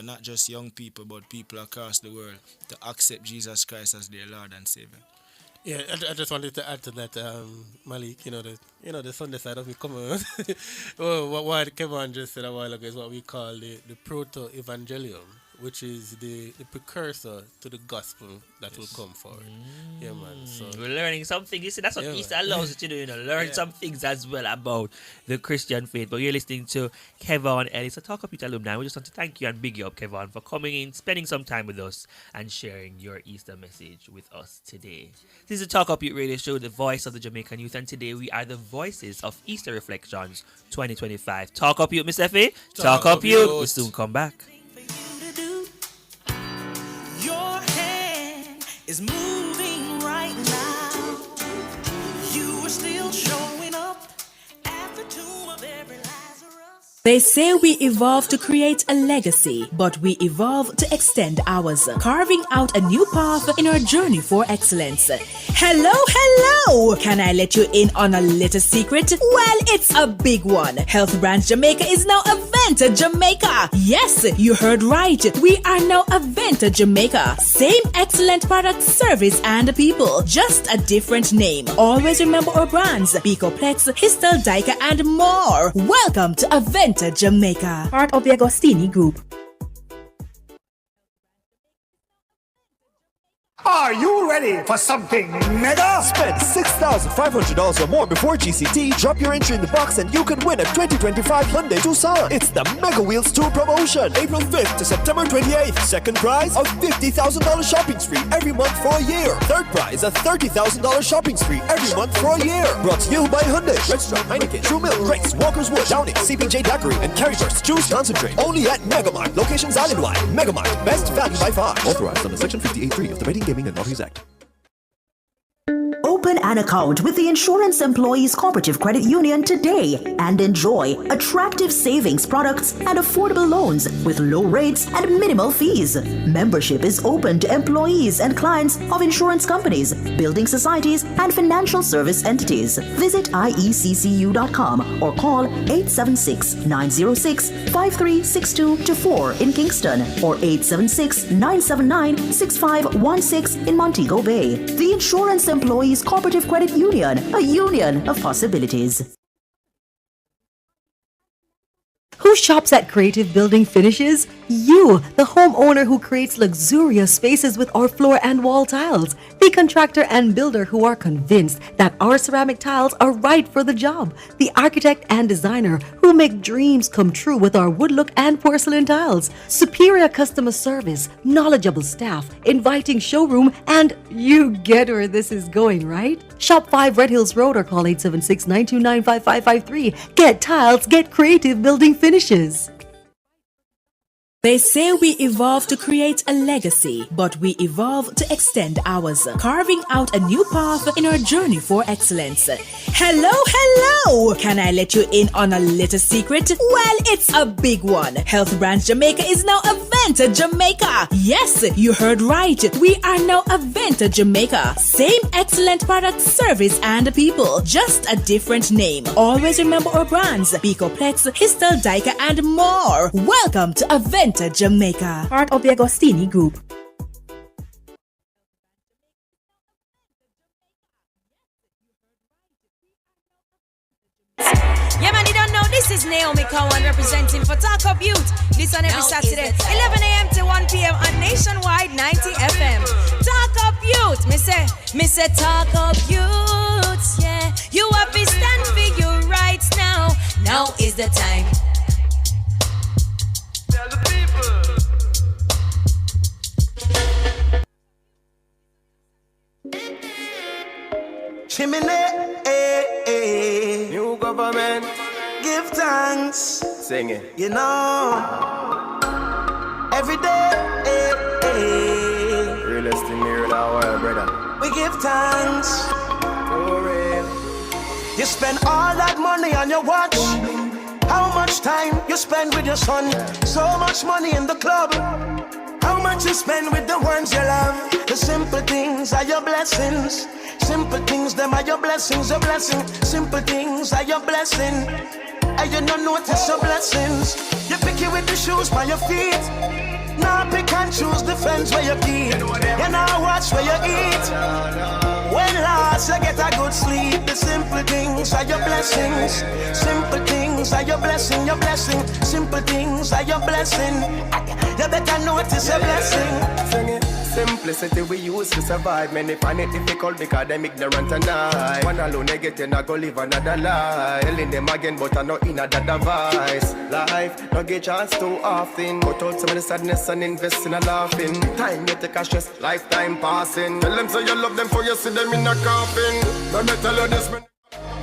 not just young people, but people across the world, to accept Jesus Christ as their Lord and Savior. Yeah, I just wanted to add to that, Malik. The Sunday side of it. Come on. Well, what Kevin just said a while ago is what we call the proto-evangelium, which is the precursor to the gospel that will come forward. Yeah, man. So we're learning something. You see, that's what Yeah, Easter man. allows you to do, learn some things as well about the Christian faith. But you're listening to Kevon Ellis, a Talk Up Youth alumni. We just want to thank you and big you up, Kevon, for coming in, spending some time with us, and sharing your Easter message with us today. This is the Talk Up Youth Radio Show, the voice of the Jamaican youth, and today we are the voices of Easter Reflections 2025. Talk Up Youth, Miss Effie. Talk Up Youth. We'll soon come back. Your hand is moving right now. You are still showing up at the tomb of every Lazarus. They say we evolve to create a legacy, but we evolve to extend ours, carving out a new path in our journey for excellence. Hello, hello! Can I let you in on a little secret? Well, it's a big one. Health Branch Jamaica is now Aventa Jamaica. Yes, you heard right. We are now Aventa Jamaica. Same excellent product, service, and people. Just a different name. Always remember our brands: Bicoplex, Histel Dica, and more. Welcome to Aventa Jamaica, part of the Agostini Group. Are you ready for something mega? Spend $6,500 or more before GCT. Drop your entry in the box and you can win a 2025 Hyundai Tucson. It's the Mega Wheels Tour promotion. April 5th to September 28th. Second prize, a $50,000 shopping spree every month for a year. Third prize, a $30,000 shopping spree every month for a year. Brought to you by Hyundai, Redstone, Heineken, True Milk, Grace, Walker's Wood, Downing, CPJ Daiquiri, and Carryburst Juice Concentrate. Only at Megamart. Locations island-wide. Megamart. Best value by far. Authorized under Section 58.3 of the Betting, Gaming and Lotteries Act. Open an account with the Insurance Employees Cooperative Credit Union today and enjoy attractive savings products and affordable loans with low rates and minimal fees. Membership is open to employees and clients of insurance companies, building societies, and financial service entities. Visit ieccu.com or call 876-906-5362 in Kingston or 876-979-6516 in Montego Bay. The Insurance Employees Cooperative Credit Union, a union of possibilities. Who shops at Creative Building Finishes? You, the homeowner who creates luxurious spaces with our floor and wall tiles. The contractor and builder who are convinced that our ceramic tiles are right for the job. The architect and designer who make dreams come true with our wood look and porcelain tiles. Superior customer service, knowledgeable staff, inviting showroom, and you get where this is going, right? Shop 5 Red Hills Road or call 876-929-5553. Get tiles, get Creative Building Finishes. They say we evolve to create a legacy, but we evolve to extend ours, carving out a new path in our journey for excellence. Hello, hello! Can I let you in on a little secret? Well, it's a big one. Health Branch Jamaica is now Aventa Jamaica. Yes, you heard right. We are now Aventa Jamaica. Same excellent product, service, and people. Just a different name. Always remember our brands: Bicoplex, Histel Dica, and more. Welcome to Aventa Jamaica, part of the Agostini Group. Yeah, man, you don't know, this is Naomi Cowan representing for Talk Up Youth. This on every Saturday, 11 a.m. to 1 p.m. on Nationwide 90 FM. Talk Up Youth, me say Talk Up Youth, yeah. You have to stand for your rights now. Now is the time. Tell the people. Chimney, new government, give thanks. Sing it. You know, every day, realest in here in our world, brother. We give thanks. For real. You spend all that money on your watch. How much time you spend with your son? So much money in the club. How much you spend with the ones you love? The simple things are your blessings. Simple things, them are your blessings, a blessing. Simple things are your blessing. And you don't notice your blessings. You pick it with the shoes by your feet. Now pick and choose the friends where you keep. You now watch where you eat. When last you get a good sleep. The simple things things are your blessings. Simple things are your blessing, your blessing. Simple things are your blessing. You better notice your blessing. Sing it. Simplicity we use to survive. Many find it difficult because them ignorant and I. One alone they get in, I go live another life. Telling them again, but I know in a device. Life, no get chance too often. Cut out some of the sadness and invest in a laughing. Time you take a stress, lifetime passing. Tell them say you love them for you see them in a coffin. Let me tell you this, man.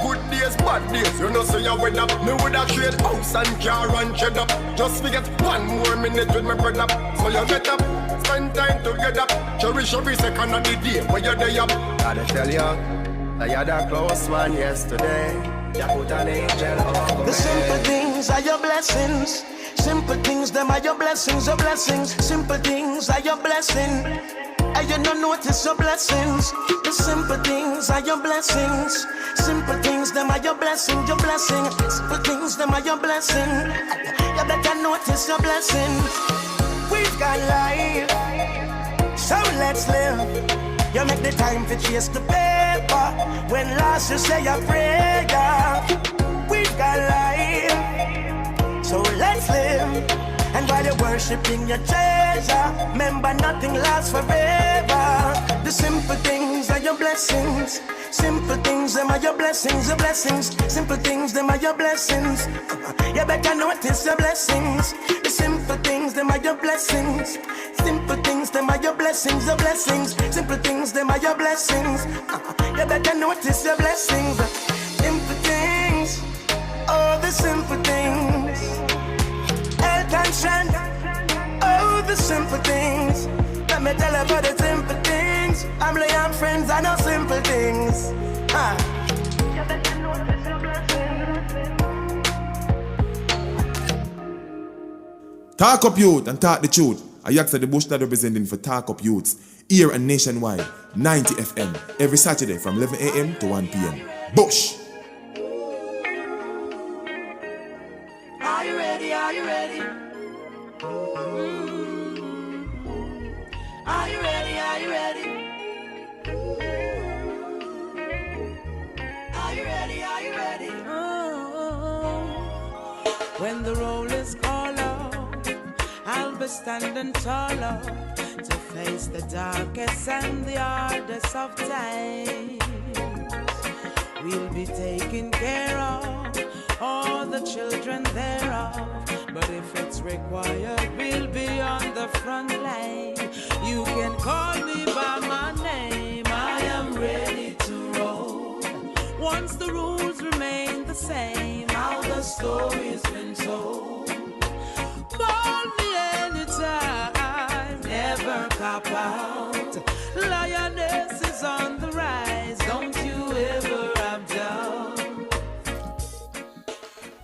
Good days, bad days, you know say you win up. Me woulda trade house and car and cheddar. Just forget 1 more minute with my brother. So you get up, spend time together. Cherish every second of the day when you're there. Gotta tell you, I had a close one yesterday. You put an angel over The simple things are your blessings. Simple things, them are your blessings, your blessings. Simple things are your blessing. And you don't notice your blessings. The simple things are your blessings. Simple things, them are your blessing, your blessing. Simple things, them are your blessing. You better notice your blessings. We've got life, so let's live. You make the time to chase the paper. When last you say your prayer. We've got life, so let's live. And while you're worshiping your treasure, remember nothing lasts forever. The simple things are your blessings. Simple things, them are your blessings, your blessings. Simple things, them are your blessings. You better notice your blessings. The simple things, them are your blessings. Simple things, them are your blessings, your blessings. Simple things, them are your blessings. You better notice your blessings. Simple things, oh the simple things. Health and strength, oh the simple things. Let me tell you about the simple things. Family and friends, I know simple things. Talk Up Youth and talk the truth. I ask the bush that representing for Talk Up Youths here and nationwide, 90 FM, every Saturday from 11 a.m. to 1 p.m. Bush! Are you ready? Are you ready? Are you ready? Are you ready? Are you ready? Are you ready? When the roll is called out, I'll be standing taller to face the darkest and the hardest of times. We'll be taking care of all the children thereof. But if it's required, we'll be on the front line. You can call me by my name. I am ready to roll. Once the rules remain the same, how the story's been told. Call me anytime, never cop out. Lioness is on the rise, don't you ever have doubt.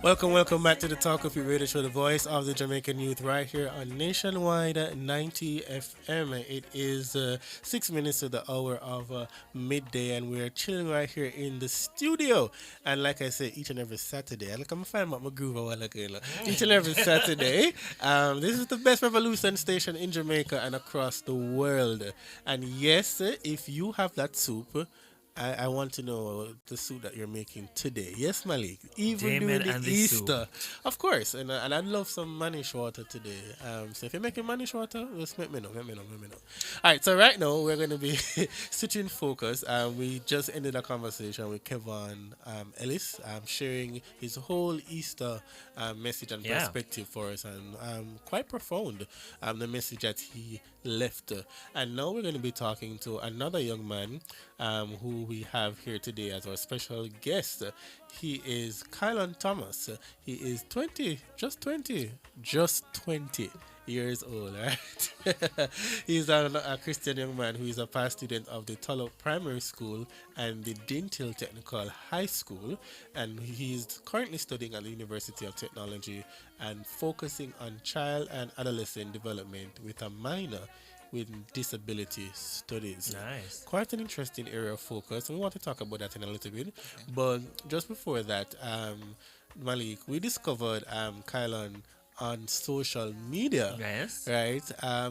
Welcome back to the Talk of Your Radio Show, the voice of the Jamaican youth, right here on Nationwide 90 FM. It is 6 minutes to the hour of midday, and we're chilling right here in the studio. And like I say, each and every Saturday, I'm going to find out my groove a while ago. Each and every Saturday, this is the best revolution station in Jamaica and across the world. And yes, if you have that soup, I want to know the soup that you're making today. Yes, Malik. Even Damon during and the the Easter. Of course. And I'd love some manish water today. So if you're making manish water, just let me know. Alright, so right now we're going to be switching focus. We just ended a conversation with Kevin Ellis, sharing his whole Easter message and perspective for us. And quite profound, the message that he left. And now we're going to be talking to another young man who we have here today as our special guest. He is Kylan Thomas. He is 20 years old, right? He's a Christian young man who is a past student of the Tulloch Primary School and the Dintil Technical High School, and he's currently studying at the University of Technology and focusing on child and adolescent development with a minor with disability studies. Nice. Quite an interesting area of focus. We want to talk about that in a little bit. But just before that, Malik, we discovered Kylan on social media. Yes. Right.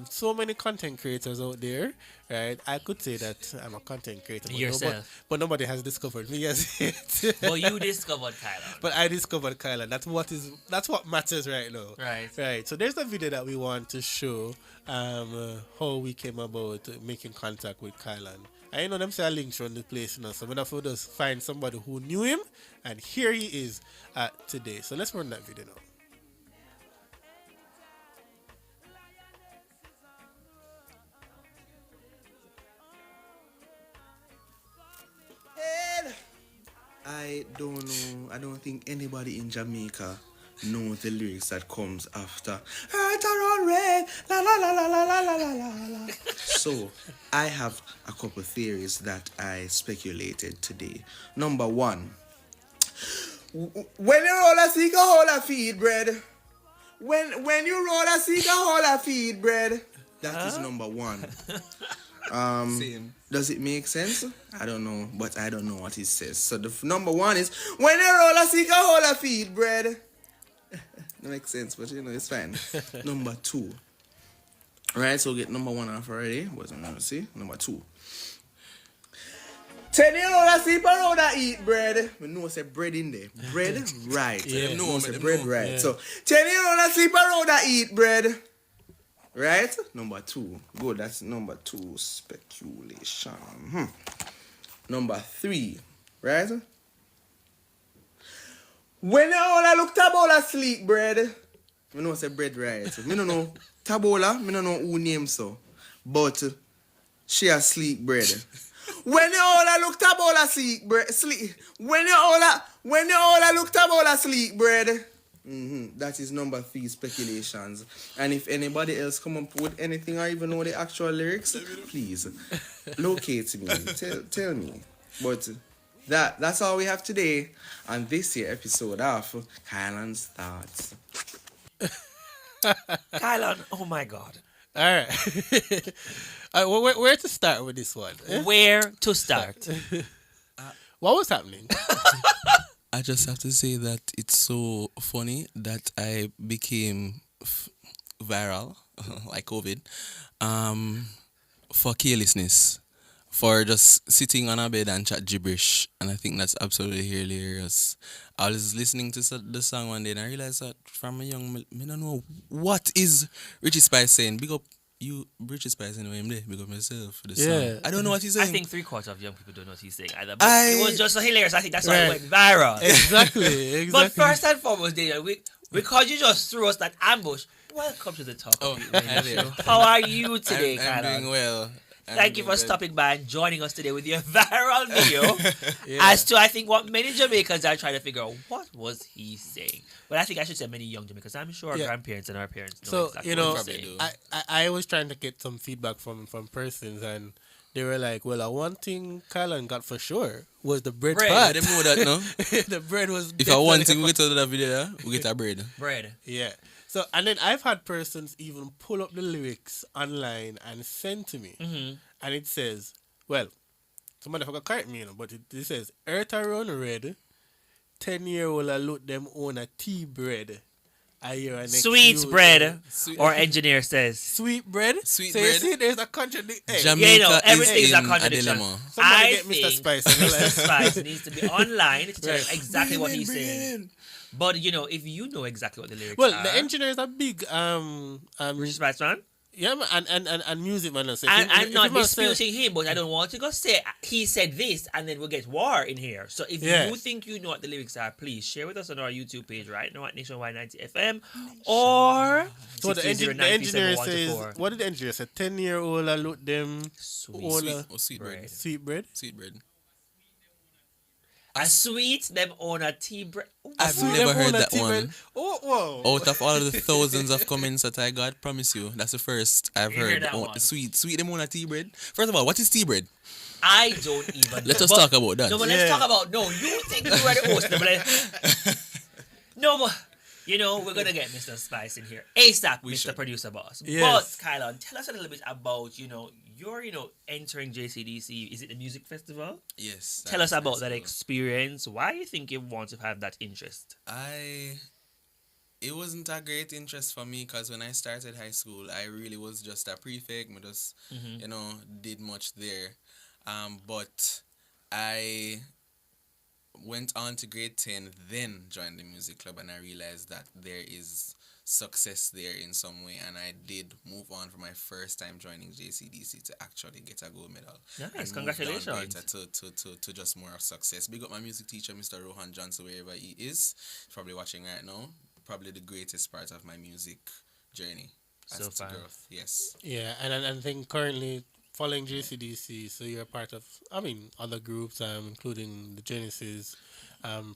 So many content creators out there. Right. I could say that I'm a content creator. Yourself. But nobody has discovered me as yet. Well, you discovered Kylan. But I discovered Kylan. That's what matters right now. Right. Right. So there's a video that we want to show how we came about making contact with Kylan. I know them say a link from the place, so we're going to just find somebody who knew him, and here he is today. So let's run that video now. I don't know. I don't think anybody in Jamaica knows the lyrics that comes after "Earth around red, la la la la la la la la la." So I have a couple theories that I speculated today. Number one, when you roll a seek a hole a feed bread. When you roll a seek a hole a feed bread. That is number one. Same. Does it make sense? I don't know, but I don't know what it says. So the number one is when you roll a seek a hole a feed bread. That makes sense, but it's fine. Number two. Right, so get number one off already. What's I'm gonna see? Number two. 10-year-old a sleep around a eat bread. We know say bread in there. Bread, right. Yeah. No, say bread, right. Yeah. So 10-year-old a sleep around a eat bread. Right? Number two. Good, that's number two. Speculation. Number three. Right? When you all look Tabola sleep bread. I know say bread right. I don't know Tabola, I don't know who name so. But she a sleep bread. When you all look Tabola sleep bread. When you all look Tabola sleep bread. That is number three speculations. And if anybody else come up with anything or even know the actual lyrics, please locate me. Tell me. But that's all we have today on this year episode of Kylan's Thoughts. Kylan, oh my God. All right. Where to start with this one? Where to start? What was happening? I just have to say that it's so funny that I became viral, like COVID, for carelessness, for just sitting on a bed and chat gibberish. And I think that's absolutely hilarious. I was listening to the song one day and I realized that from a young, I don't know what is Richie Spice saying. Big up you, Richie Spice, anyway, big up myself for the song. I don't know what he's saying. I think 3/4 of young people don't know what he's saying either. But it was just so hilarious. I think that's why it went viral. Exactly. But first and foremost, Daniel, because you just threw us that ambush, welcome to the Talk of You. How are you today, I'm doing well. Thank you for stopping by and joining us today with your viral video as to, I think, what many Jamaicans are trying to figure out. What was he saying? But I think I should say many young Jamaicans. I'm sure our grandparents and our parents know exactly what he's saying. I was trying to get some feedback from persons, and they were like, well, one thing Kylan got for sure was the bread part. I didn't know that, no? The bread was... If I want to, we get out of that video, we get our bread. Bread. Yeah. So, and then I've had persons even pull up the lyrics online and send to me. And it says, well, somebody forgot to correct me, but it says, Earth around red, 10-year-old I look them own a tea bread. Sweet bread, or engineer says. Sweet bread? Sweet so bread. You see, there's a contradiction. Jamaica everything is a in contradiction. Somebody I get think Mr. Spice. Mr. Spice needs to be online to tell exactly what he's saying. But, if you know exactly what the lyrics are... Well, the engineer is a big... Richie Spice fan? Yeah, and music man. So I'm not disputing him, but I don't want to go say he said this and then we'll get war in here. So if you think you know what the lyrics are, please share with us on our YouTube page right now at Nationwide 90 FM or so the engineer says, what did the engineer say? 10-year-old I look them sweet bread. Sweet bread? Sweet bread. A sweet them on a tea bread. I've never heard that one. Oh, whoa. Out of all of the thousands of comments that I got, promise you, that's the first I've heard. Sweet them on a tea bread. First of all, what is tea bread? I don't even know. Let us talk about that. No, but let's talk about, you think you are the host. No, but, we're going to get Mr. Spice in here. ASAP, Mr. Producer Boss. Yes. But, Kylan, tell us a little bit about, you're, entering JCDC. Is it the music festival? Yes. Tell us about that experience. Why you think you want to have that interest? It wasn't a great interest for me because when I started high school, I really was just a prefect. I just, Mhm. did much there. But I went on to grade 10, then joined the music club, and I realized that there is success there in some way. And I did move on from my first time joining JCDC to actually get a gold medal. Nice, And moved on greater congratulations. to just more of success. Big up my music teacher, Mr. Rohan Johnson, wherever he is. He's probably watching right now. Probably the greatest part of my music journey as So to far. growth. Yes. Yeah, and I think currently following JCDC, so you're part of, I mean, other groups, including the Genesis,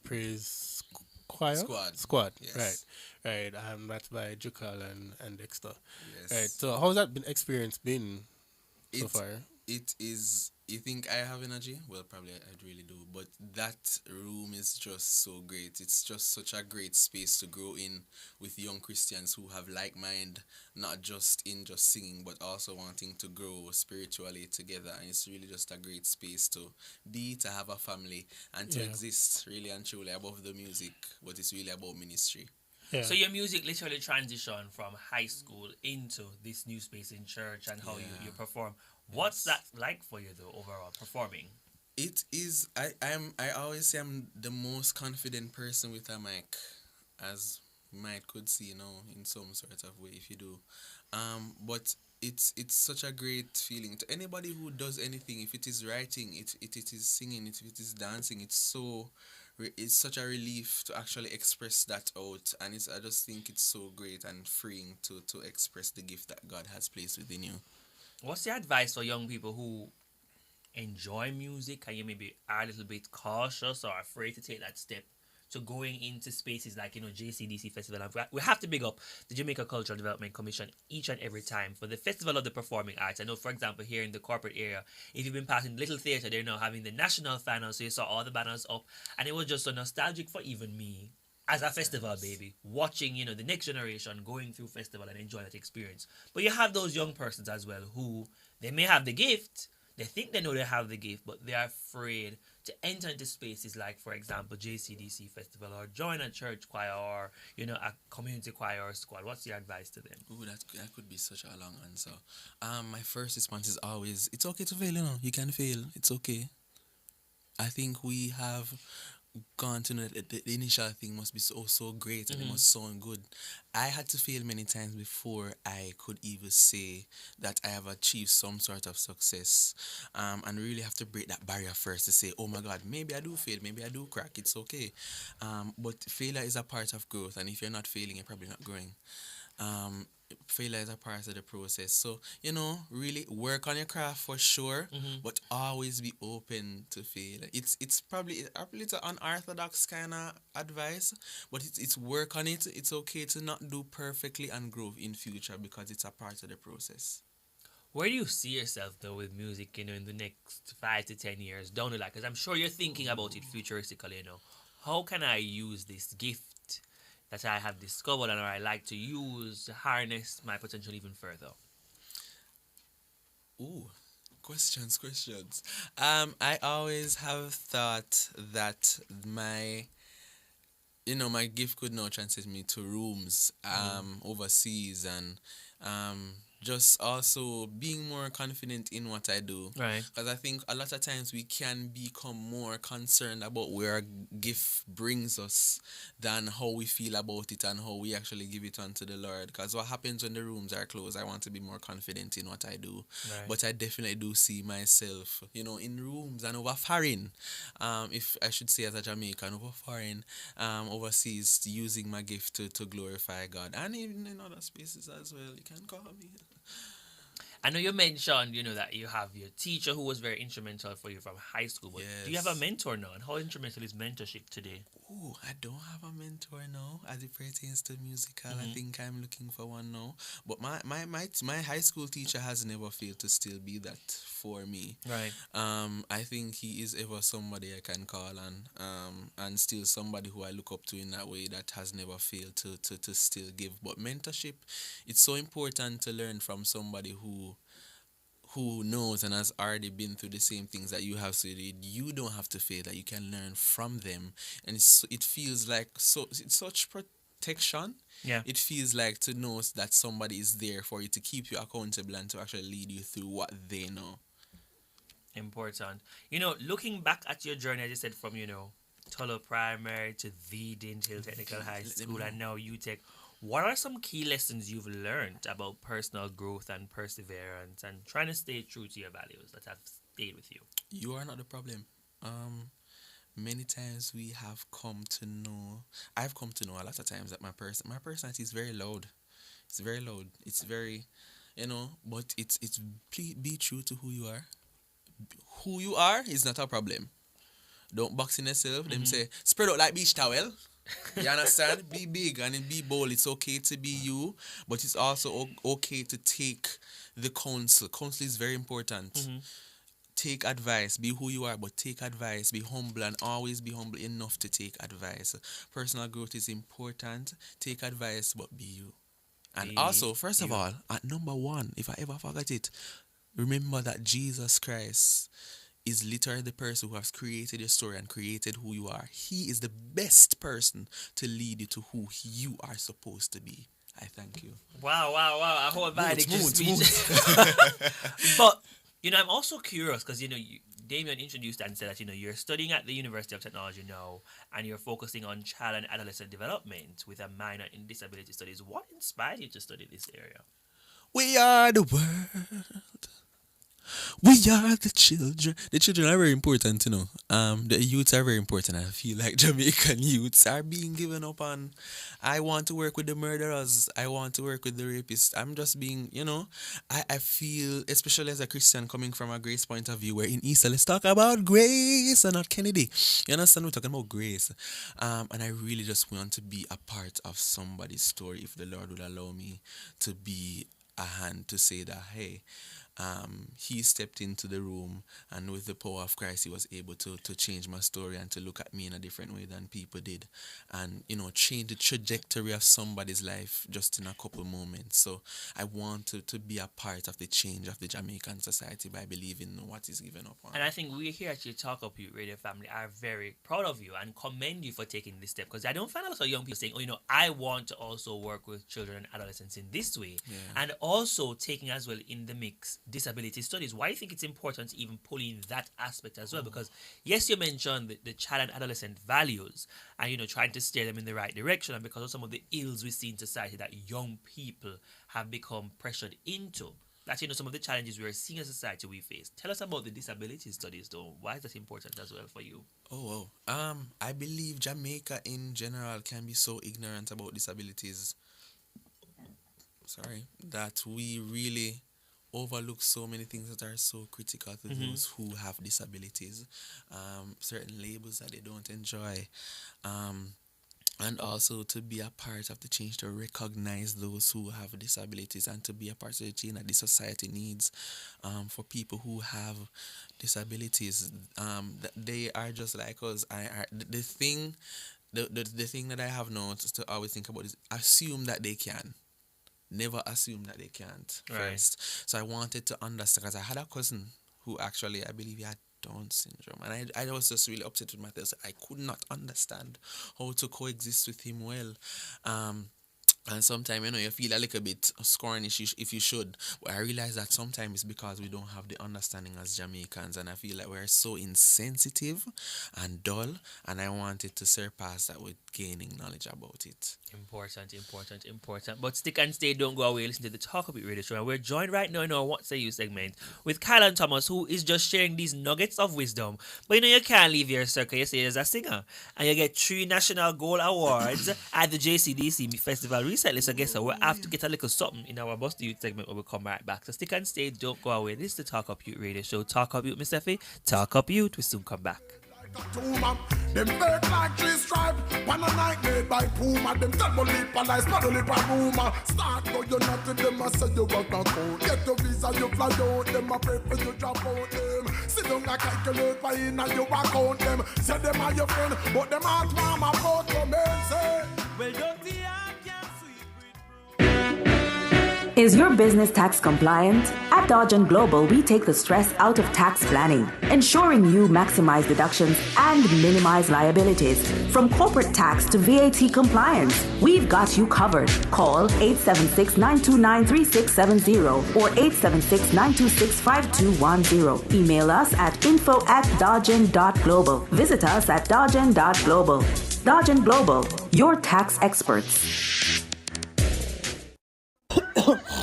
Praise Choir Squad. Squad, right, Yes. right. That's by Jukal and Dexter, right. Yes. So how's that experience been so It far? it is. You think I have energy? Well, probably I really do. But that room is just so great. It's just such a great space to grow in with young Christians who have like mind, not just in just singing, but also wanting to grow spiritually together. And it's really just a great space to be, to have a family, and to Yeah. exist really and truly above the music. But it's really about ministry. Yeah. So your music literally transitioned from high school into this new space in church and how you perform. What's that like for you though overall performing? It is. I always say I'm the most confident person with a mic, as you might could see, in some sort of way if you do. But it's such a great feeling to anybody who does anything. If it is writing, it is singing, if it is dancing, it's such a relief to actually express that out, and I just think it's so great and freeing to express the gift that God has placed within you. What's the advice for young people who enjoy music and you maybe are a little bit cautious or afraid to take that step to going into spaces like JCDC Festival? And we have to big up the Jamaica Cultural Development Commission each and every time for the Festival of the Performing Arts. I know, for example, here in the corporate area, if you've been passing Little Theatre, they're now having the national final, so you saw all the banners up, and it was just so nostalgic for even me as a festival baby, watching the next generation going through festival and enjoying that experience. But you have those young persons as well who they may have the gift, they think they know they have the gift, but they're afraid to enter into spaces like, for example, JCDC Festival or join a church choir or a community choir or squad. What's your advice to them? Ooh, that could be such a long answer. My first response is always, it's okay to fail. You can fail. It's okay. I think we have gone to know that the initial thing must be so great and it must sound good. I had to fail many times before I could even say that I have achieved some sort of success. And really have to break that barrier first to say, oh my God, maybe I do fail, maybe I do crack, it's okay. But failure is a part of growth, and if you're not failing, you're probably not growing. Um, Failure is a part of the process. So, really work on your craft for sure, but always be open to fail. It's probably a little unorthodox kind of advice, but it's work on it. It's okay to not do perfectly and grow in future because it's a part of the process. Where do you see yourself though with music, in the next 5 to 10 years down the line? Because I'm sure you're thinking about it futuristically. How can I use this gift that I have discovered and I like to use to harness my potential even further? Ooh, questions. I always have thought that my gift could now translate me to rooms overseas, and just also being more confident in what I do. Right. Because I think a lot of times we can become more concerned about where our gift brings us than how we feel about it and how we actually give it unto the Lord. Because what happens when the rooms are closed, I want to be more confident in what I do. Right. But I definitely do see myself, in rooms and over foreign, if I should say as a Jamaican, over foreign, overseas, using my gift to glorify God. And even in other spaces as well, you can call me. I know you mentioned, that you have your teacher who was very instrumental for you from high school. But do you have a Yes. mentor now? And how instrumental is mentorship today? Ooh, I don't have a mentor now as it pertains to musical. I think I'm looking for one now. But my high school teacher has never failed to still be that for me. Right. I think he is ever somebody I can call on, and still somebody who I look up to in that way, that has never failed to still give. But mentorship, it's so important to learn from somebody who knows and has already been through the same things that you have, so that you don't have to fail, that you can learn from them. And it feels like it's such protection. Yeah. It feels like to know that somebody is there for you to keep you accountable and to actually lead you through what they know. Important. Looking back at your journey, as you said, from, Tullow Primary to Vidin Hill Technical High School and now UTech, what are some key lessons you've learned about personal growth and perseverance and trying to stay true to your values that have stayed with you? You are not the problem. Many times I've come to know a lot of times that my personality is very loud. It's very loud. It's very, but it's be true to who you are. Who you are is not a problem. Don't box in yourself. Them say, spread out like beach towel. You understand? Be big and be bold. It's okay to be you, but it's also okay to take the counsel. Counsel is very important. Take advice. Be who you are, but take advice. Be humble and always be humble enough to take advice. Personal growth is important. Take advice, but be you. And also, first of all, at number one, if I ever forget it, remember that Jesus Christ is literally the person who has created your story and created who you are. He is the best person to lead you to who you are supposed to be. I thank you. Wow. A whole body just But, I'm also curious because, Damien introduced and said that, you're studying at the University of Technology now and you're focusing on child and adolescent development with a minor in disability studies. What inspired you to study this area? We are the world. We are the children. The children are very important, The youths are very important. I feel like Jamaican youths are being given up on. I want to work with the murderers. I want to work with the rapists. I'm just being, I feel, especially as a Christian coming from a grace point of view, where in Easter, let's talk about grace and not Kennedy. You understand? We're talking about grace. And I really just want to be a part of somebody's story if the Lord would allow me to be a hand to say that, hey, he stepped into the room and with the power of Christ he was able to change my story and to look at me in a different way than people did and change the trajectory of somebody's life just in a couple moments. So I want to be a part of the change of the Jamaican society by believing what is given up on. And I think we here at your Talk Up Youth Radio family are very proud of you and commend you for taking this step, because I don't find a lot of young people saying, I want to also work with children and adolescents in this way. And also taking as well in the mix disability studies. Why do you think it's important to even pull in that aspect as well? Because yes, you mentioned the child and adolescent values and trying to steer them in the right direction, and because of some of the ills we see in society that young people have become pressured into, that some of the challenges we are seeing as a society we face. Tell us about the disability studies though. Why is that important as well for you? I believe Jamaica in general can be so ignorant about disabilities. That we really overlook so many things that are so critical to those who have disabilities, certain labels that they don't enjoy, and also to be a part of the change, to recognize those who have disabilities and to be a part of the change that the society needs for people who have disabilities. They are just like us. The thing that I have now to always think about is assume that they can. Never assume that they can't first. So I wanted to understand, because I had a cousin who actually, I believe he had Down syndrome. And I was just really upset with myself. I could not understand how to coexist with him well. And sometimes, you feel a little bit scornish if you should. But I realize that sometimes it's because we don't have the understanding as Jamaicans. And I feel like we're so insensitive and dull. And I wanted to surpass that with gaining knowledge about it. Important. But stick and stay, don't go away. Listen to the Talk Up It Radio Show. And we're joined right now in our What Say You segment with Kylan Thomas, who is just sharing these nuggets of wisdom. But you can't leave your circle. You say as a singer. And you get 3 National Gold Awards at the JCDC Festival recently. So guess what? We'll have to get a little something in our Bust the Youth segment when we come right back. So stick and stay, don't go away. This is the Talk Up Youth Radio Show. Talk Up Youth, Miss Effie. Talk Up Youth. We soon come back. Them fake like 3 stripe, pan a night made by Puma. Them double lip and I smell lip and rumor. Start go you not to them, I say you got no code. Get your visa, you fly out, them a pray for you drop out them. Sit down like calculate by in and you account them. Say them are your friend, but them aren't mama about your men say. Well, don't the Is your business tax compliant? At Dodge and Global, we take the stress out of tax planning, ensuring you maximize deductions and minimize liabilities. From corporate tax to VAT compliance, we've got you covered. Call 876-929-3670 or 876-926-5210. Email us at info@dodgen.global. Visit us at dodgen.global. Dodge and Global, your tax experts.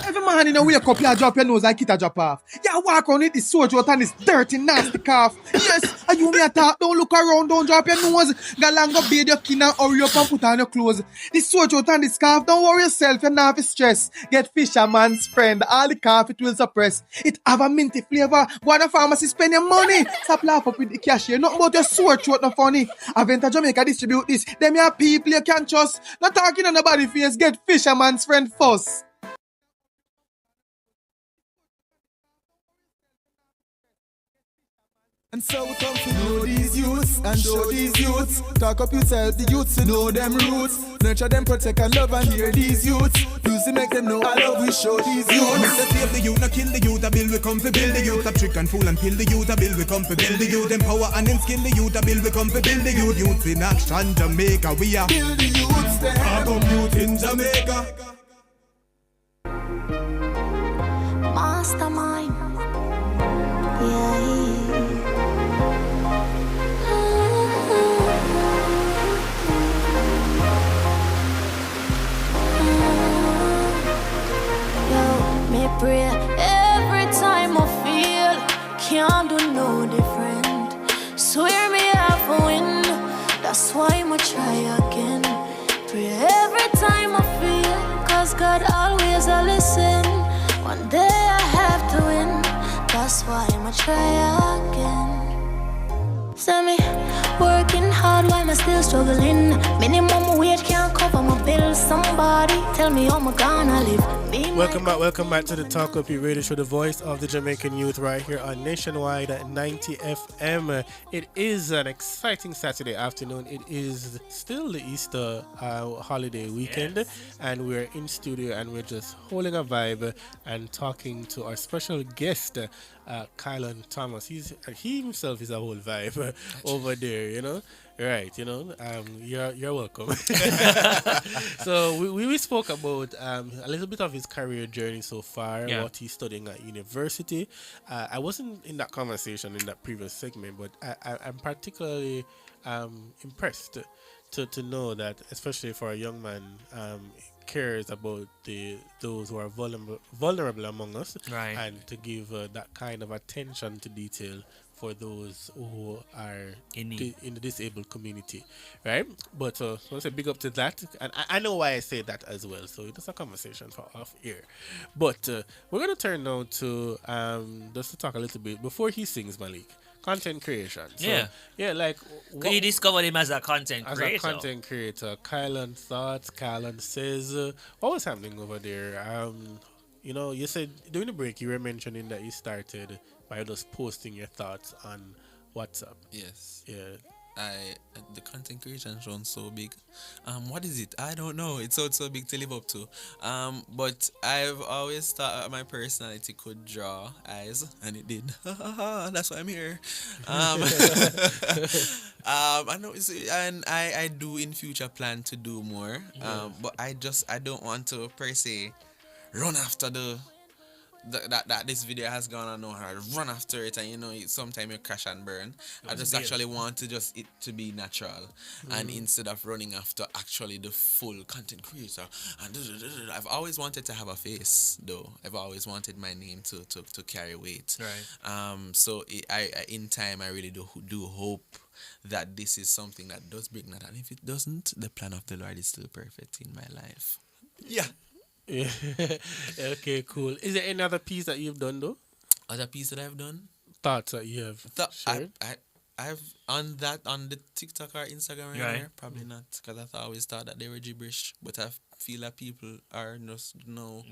Every man in a wake up, you drop your nose like it a drop off. You walk around with this sword out and this dirty, nasty cough. Yes, and you may talk, don't look around, don't drop your nose. Galang go bathe your skin and hurry up and put on your clothes. This sword out and this scarf, don't worry yourself, you're not stress. Get Fisherman's Friend, all the cough it will suppress. It have a minty flavor. Go to the pharmacy, spend your money. Stop laugh up with the cashier, nothing about your sword throat, not funny. Aventa Jamaica distribute this. Them your people you can trust. Not talking on nobody face, get Fisherman's Friend first. And so we come to know these youths and show these youths. Talk up yourself, the youths to know them roots. Nurture them, protect and love and hear these youths. Use to make them know I love we show these youths. Mr. Save the youth, not kill the youth. I build we come for build the youth. I trick and fool and kill the youth. I build we come for build the youth. Empower and then skin the youth. I build we come for build the youth. Youths in action, Jamaica, we are build the youths there. Talk up youth in Jamaica. Mastermind. Yeah. Pray every time I feel can't do no different. Swear me half a win, that's why I'ma try again. Pray every time I feel, cause God always a listen. One day I have to win, that's why I'ma try again. Send me working hard, why am I still struggling? Minimum wage can't cover my bills. Somebody tell me how I'm gonna live. Welcome back to the Talk Up Your Radio Show, the voice of the Jamaican youth, right here on Nationwide at 90 FM. It is an exciting Saturday afternoon. It is still the Easter holiday weekend, and we're in studio and we're just holding a vibe and talking to our special guest, Kylan Thomas. He himself is a whole vibe over there, you know. Right, you know, you're welcome. So we spoke about a little bit of his career journey so far, what he's studying at university. I wasn't in that conversation in that previous segment, but I'm particularly impressed to know that, especially for a young man, cares about those who are vulnerable among us, right, and to give that kind of attention to detail for those who are in the disabled community, right? But so I say big up to that, and I know why I say that as well. So it's a conversation for off air. But we're gonna turn now to just to talk a little bit before he sings, Malik. Content creation. So, like you discovered him as a content creator. As a content creator, Kylan thoughts. Kylan says, what was happening over there? You know, you said during the break you were mentioning that you started by just posting your thoughts on WhatsApp. Yes. Yeah. The content creation sounds so big. What is it? I don't know. It sounds so big to live up to. But I've always thought my personality could draw eyes, and it did. That's why I'm here. I know, and I do in future plan to do more. But I don't want to per se run after that this video has gone on, I run after it, and you know sometimes you crash and burn. I just actually want to just it to be natural, and instead of running after actually the full content creator, and I've always wanted to have a face though. I've always wanted my name to carry weight. Right. So I in time I really do hope that this is something that does bring that, and if it doesn't, the plan of the Lord is still perfect in my life. Yeah. Yeah. Okay, cool. Is there any other piece that you've done though? Other piece that I've done? Thoughts that you have shared? I've on the TikTok or Instagram right there, probably not, because I always thought that they were gibberish, but I feel that people are just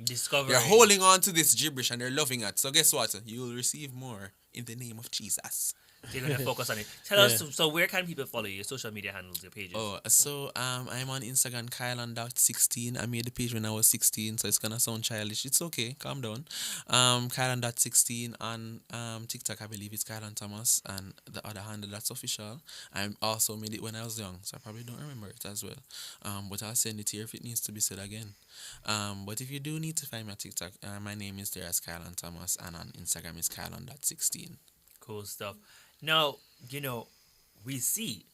discovering. They're holding on to this gibberish and they're loving it. So guess what? You will receive more in the name of Jesus. You're gonna focus on it. Tell us. So where can people follow you? Your social media handles, your pages. Oh, so I'm on Instagram, Kylan.16. I made the page when I was 16, so it's gonna sound childish. It's okay, calm down. Kylan.16 on TikTok, I believe it's Kylan Thomas, and the other handle that's official. I also made it when I was young, so I probably don't remember it as well. But I'll send it here if it needs to be said again. But if you do need to find my TikTok, my name is there as Kylan Thomas, and on Instagram is Kylan.16. Cool stuff. Now, we see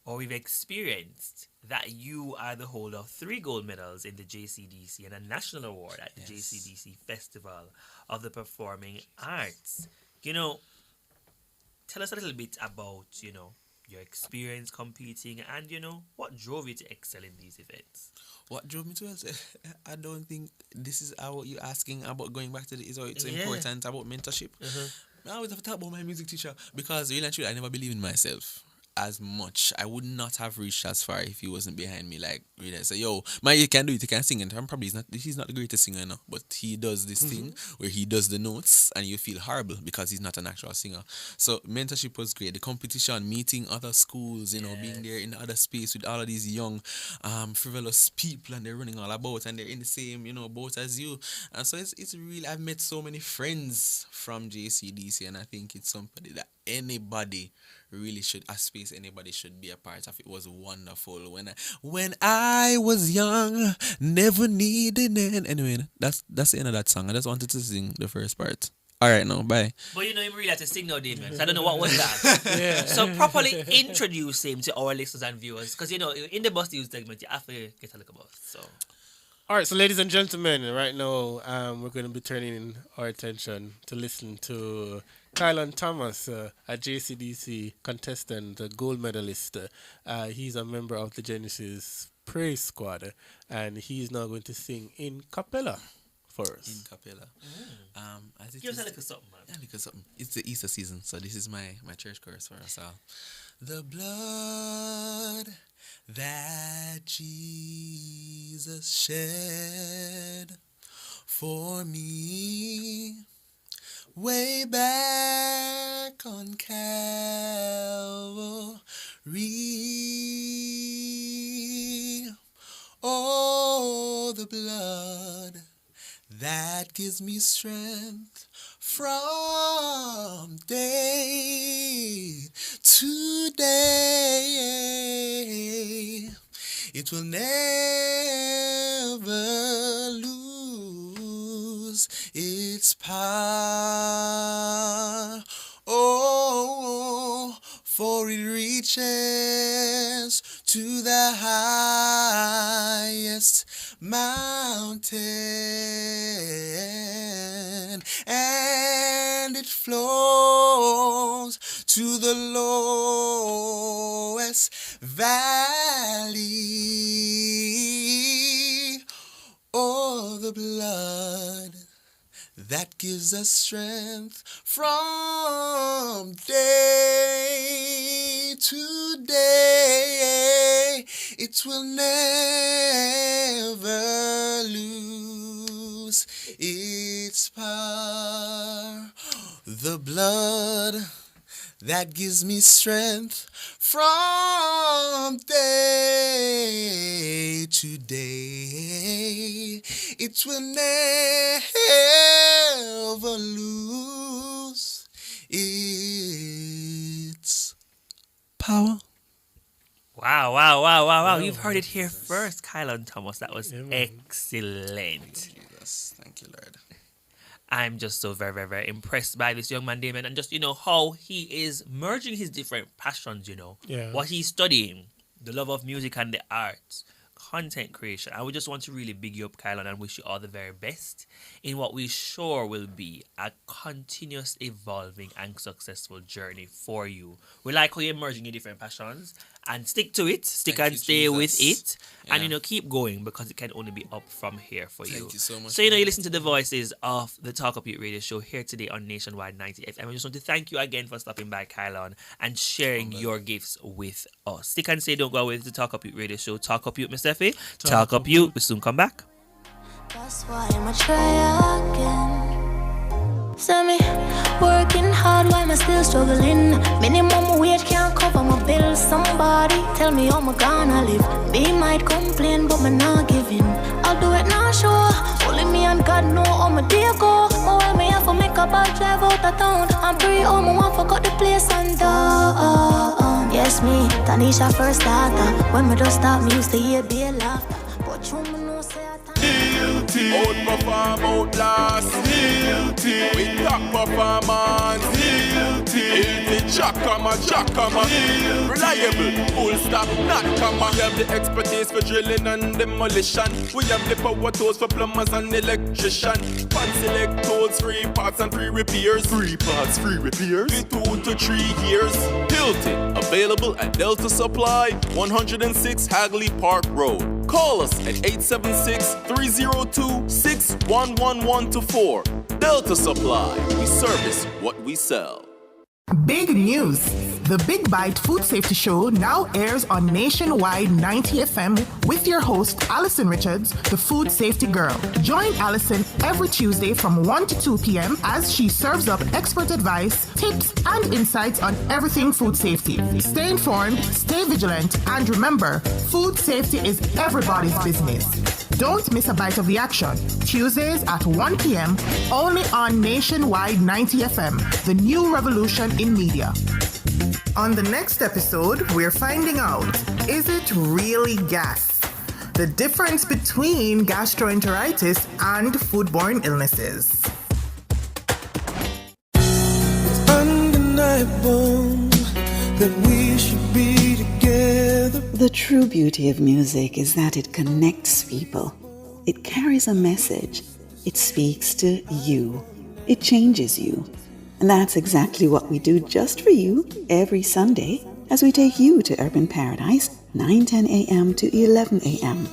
or we've experienced that you are the holder of 3 gold medals in the JCDC and a national award at the JCDC Festival of the Performing Arts. Tell us a little bit about, your experience competing and, what drove you to excel in these events. What drove me to excel? I don't think this is what you're asking about going back to the, is it's important about mentorship. I always have to talk about my music teacher because really and truly, I never believe in myself as much. I would not have reached as far if he wasn't behind me. Like, really, say, yo, man, you can do it, you can sing. And I'm probably he's not the greatest singer, but he does this thing where he does the notes and you feel horrible because he's not an actual singer. So mentorship was great. The competition, meeting other schools, being there in the other space with all of these young, frivolous people, and they're running all about and they're in the same, boat as you. And so it's really, I've met so many friends from JCDC, and I think it's somebody that anybody really should, a space anybody should be a part of. It was wonderful when I was young, never needed an. Anyway, that's the end of that song. I just wanted to sing the first part. All right, now bye. But you really have to sing now, Damien. So I don't know what was that. So properly introduce him to our listeners and viewers, because in the Bust News segment, you have to get a look about. So. All right, so ladies and gentlemen, right now we're going to be turning our attention to listen to Kylan Thomas, a JCDC contestant, a gold medalist. He's a member of the Genesis Praise Squad, and he's now going to sing in cappella for us. In cappella. Give us a little something, man. Yeah, a little something. It's the Easter season, so this is my church chorus for us all. The blood that Jesus shed for me way back on Calvary. Oh, the blood that gives me strength from day to day. It will never lose its power. Oh, for it reaches to the highest mountain, and it flows to the lowest valley. Oh, the blood that gives us strength from day to day. It will never lose its power. The blood that gives me strength from day to day. It will never lose its power. Wow. You've heard it here first, Kylan Thomas. That was excellent. Thank you, Lord. I'm just so very, very, very impressed by this young man, Damon, and just, how he is merging his different passions, what he's studying, the love of music and the arts, content creation. I would just want to really big you up, Kylan, and wish you all the very best in what we sure will be a continuous evolving and successful journey for you. We like how you're merging your different passions, and stick to it, stay with it, and keep going, because it can only be up from here for you. Thank you so much. So you listen to the voices of the Talk Up Youth Radio Show here today on Nationwide 90 FM. I just want to thank you again for stopping by, Kylan, and sharing your gifts with us. Stick and stay, don't go away. It's the Talk Up Youth Radio Show. Talk Up Youth, Mr. Effie. Talk Up Youth. We'll soon come back. That's why I'ma try again. Send me working hard while I'm still struggling. Minimum wage can't cover my bills. Somebody tell me how I'm gonna live. Me might complain, but me not giving. I'll do it now, sure. Only me and God know how my day go. My way me have to make a bad drive out of town. I'm pretty home, I want forgot the place and yes, me, Tanisha first starter. When me just start, me used to hear be laughter. But you me know say I guilty. Outperform, outlast. Guilty. With top performance. Guilty. Jackama. Reliable. Full stop, not comma. We have the expertise for drilling and demolition. We have the power tools for plumbers and electrician. Fancy select tools, free parts and free repairs. Free parts, free repairs. 2 to 3 years. Hilton. Available at Delta Supply, 106 Hagley Park Road. Call us at 876-302-61124. Delta Supply. We service what we sell. Big news! The Big Bite Food Safety Show now airs on Nationwide 90 FM with your host, Alison Richards, the Food Safety Girl. Join Alison every Tuesday from 1 to 2 p.m. as she serves up expert advice, tips, and insights on everything food safety. Stay informed, stay vigilant, and remember, food safety is everybody's business. Don't miss a bite of the action. Tuesdays at 1 p.m. only on Nationwide 90 FM, the new revolution in media. On the next episode, we're finding out, is it really gas? The difference between gastroenteritis and foodborne illnesses. It's undeniable that we should be together. The true beauty of music is that it connects people. It carries a message. It speaks to you. It changes you. And that's exactly what we do just for you every Sunday as we take you to Urban Paradise, 9:10 a.m. to 11 a.m.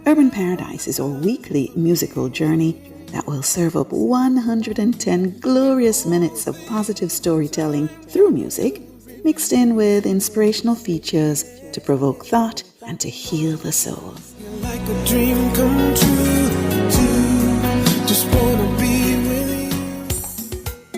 Urban Paradise is our weekly musical journey that will serve up 110 glorious minutes of positive storytelling through music, mixed in with inspirational features to provoke thought and to heal the soul. Like a dream come true, just wanna be with you.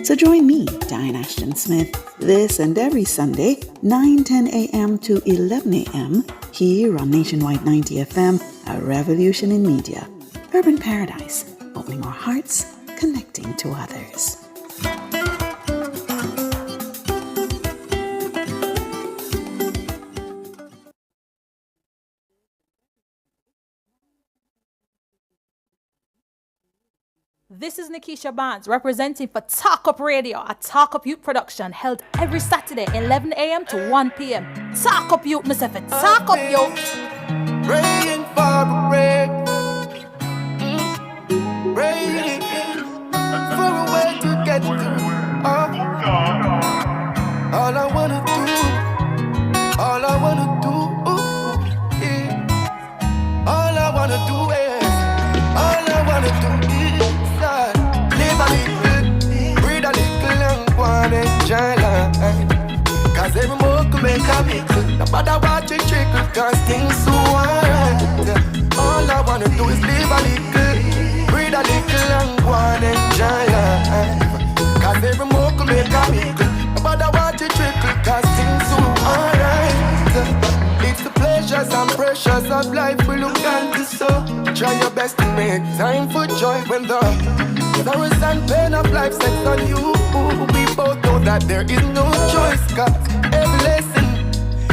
So join me, Diane Ashton Smith, this and every Sunday, 9:10 a.m. to 11 a.m. here on Nationwide 90 FM, a revolution in media. Urban Paradise, opening our hearts, connecting to others. This is Nikisha Barnes representing for Talk Up Radio, a Talk Up Youth production held every Saturday 11 a.m. to 1 p.m. Talk Up Youth, Mr. Fit. Talk Up Youth. Praying for a break. Praying for a way to get through. All I wanna do, all I wanna do, yeah. All I wanna do is, all I wanna do is live a little, breathe a little and go and enjoy life. Cause every more can make a pickle. No matter what you trickle, cause things so alright. All I wanna do is live a little, breathe a little and go and enjoy life. Cause every more can make a pickle. No matter what you trickle, cause things so alright. It's the pleasures and pressures of life we look into, so try your best to make time for joy when the sorrows and pain of life sets on you. We both know that there is no choice, cause every lesson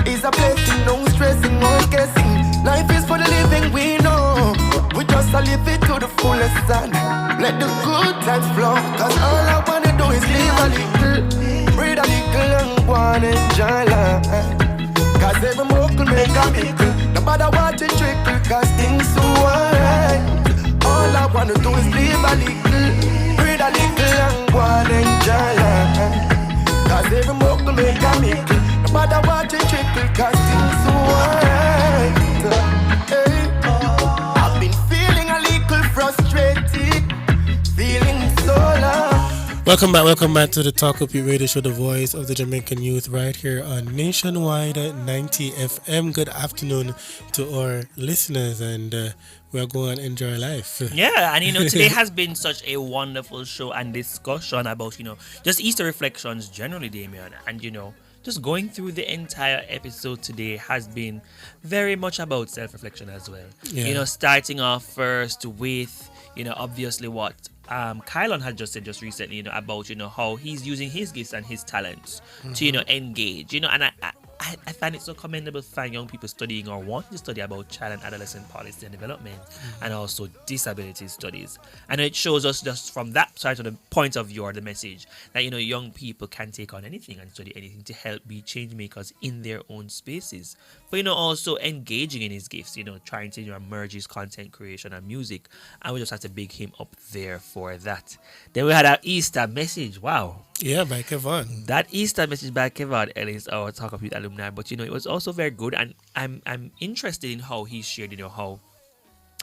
is a blessing. No stressing, no guessing. Life is for the living, we know. We just live it to the fullest and let the good times flow. Cause all I wanna do is live a little, breathe a little and go and enjoy life. Cause every more could make a pickle. No matter what you trickle, cause things so alright. All I wanna do is live a little, breathe a little and go and enjoy life. Cause every more could make a pickle. No matter what you trickle, cause things so alright. Hey. I've been feeling a little frustrated, feeling so low. Welcome back to the Talk Up Your Radio Show, the voice of the Jamaican youth, right here on Nationwide 90 FM. Good afternoon to our listeners, and we're going to enjoy life. Yeah, and today has been such a wonderful show and discussion about, just Easter reflections generally, Damien. And, just going through the entire episode today has been very much about self-reflection as well. Yeah. Starting off first with, obviously what Kylon had just said just recently, about, how he's using his gifts and his talents to, engage, and I find it so commendable to find young people studying or wanting to study about child and adolescent policy and development and also disability studies. And it shows us just from that side of the point of view or the message that, young people can take on anything and study anything to help be change makers in their own spaces. But, also engaging in his gifts, trying to merge his content creation and music. And we just have to big him up there for that. Then we had our Easter message. Wow. Yeah, by Kevon. That Easter message by Kevon Ellis, our Talk of Youth alumni. But, it was also very good. And I'm interested in how he shared, how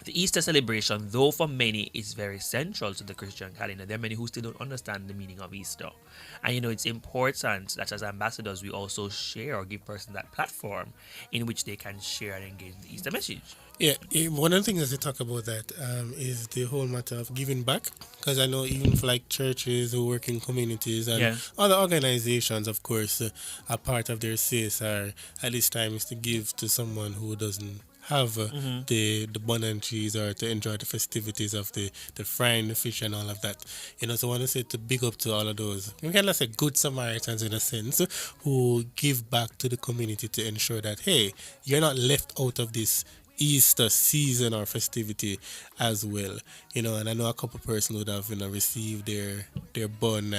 the Easter celebration, though for many is very central to the Christian calendar, there are many who still don't understand the meaning of Easter. And it's important that as ambassadors we also share or give persons that platform in which they can share and engage in the Easter message. Yeah, one of the things that they talk about that is the whole matter of giving back. Because I know even for like churches who work in communities and other organizations, of course, a part of their CSR at this time is to give to someone who doesn't have the bun and cheese or to enjoy the festivities of the frying the fish and all of that. So I want to say to big up to all of those, we can say good Samaritans in a sense, who give back to the community to ensure that, hey, you're not left out of this Easter season or festivity as well. And I know a couple persons would have received their bun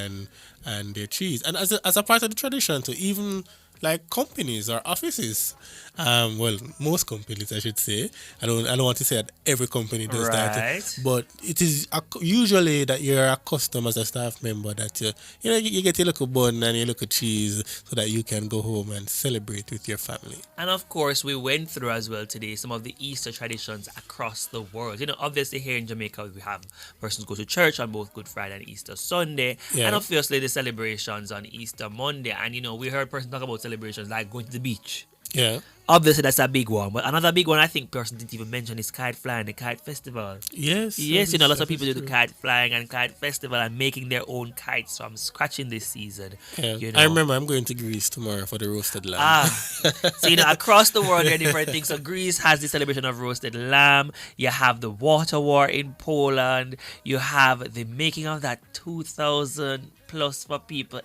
and their cheese. And as a part of the tradition to even like companies or offices, well, most companies I should say. I don't want to say that every company does that, but it is usually that you're accustomed as a staff member that you get your little bun and your little cheese so that you can go home and celebrate with your family. And of course, we went through as well today some of the Easter traditions across the world. Obviously here in Jamaica we have persons go to church on both Good Friday and Easter Sunday, and obviously the celebrations on Easter Monday. And we heard persons talk about celebrations like going to the beach. Yeah. Obviously, that's a big one. But another big one I think person didn't even mention is kite flying, the kite festival. Yes. Yes, lots of people do the kite flying and kite festival and making their own kites from scratch in this season. Yeah. I remember I'm going to Greece tomorrow for the roasted lamb. So, across the world there are different things. So Greece has the celebration of roasted lamb. You have the water war in Poland. You have the making of that 2,000 plus for people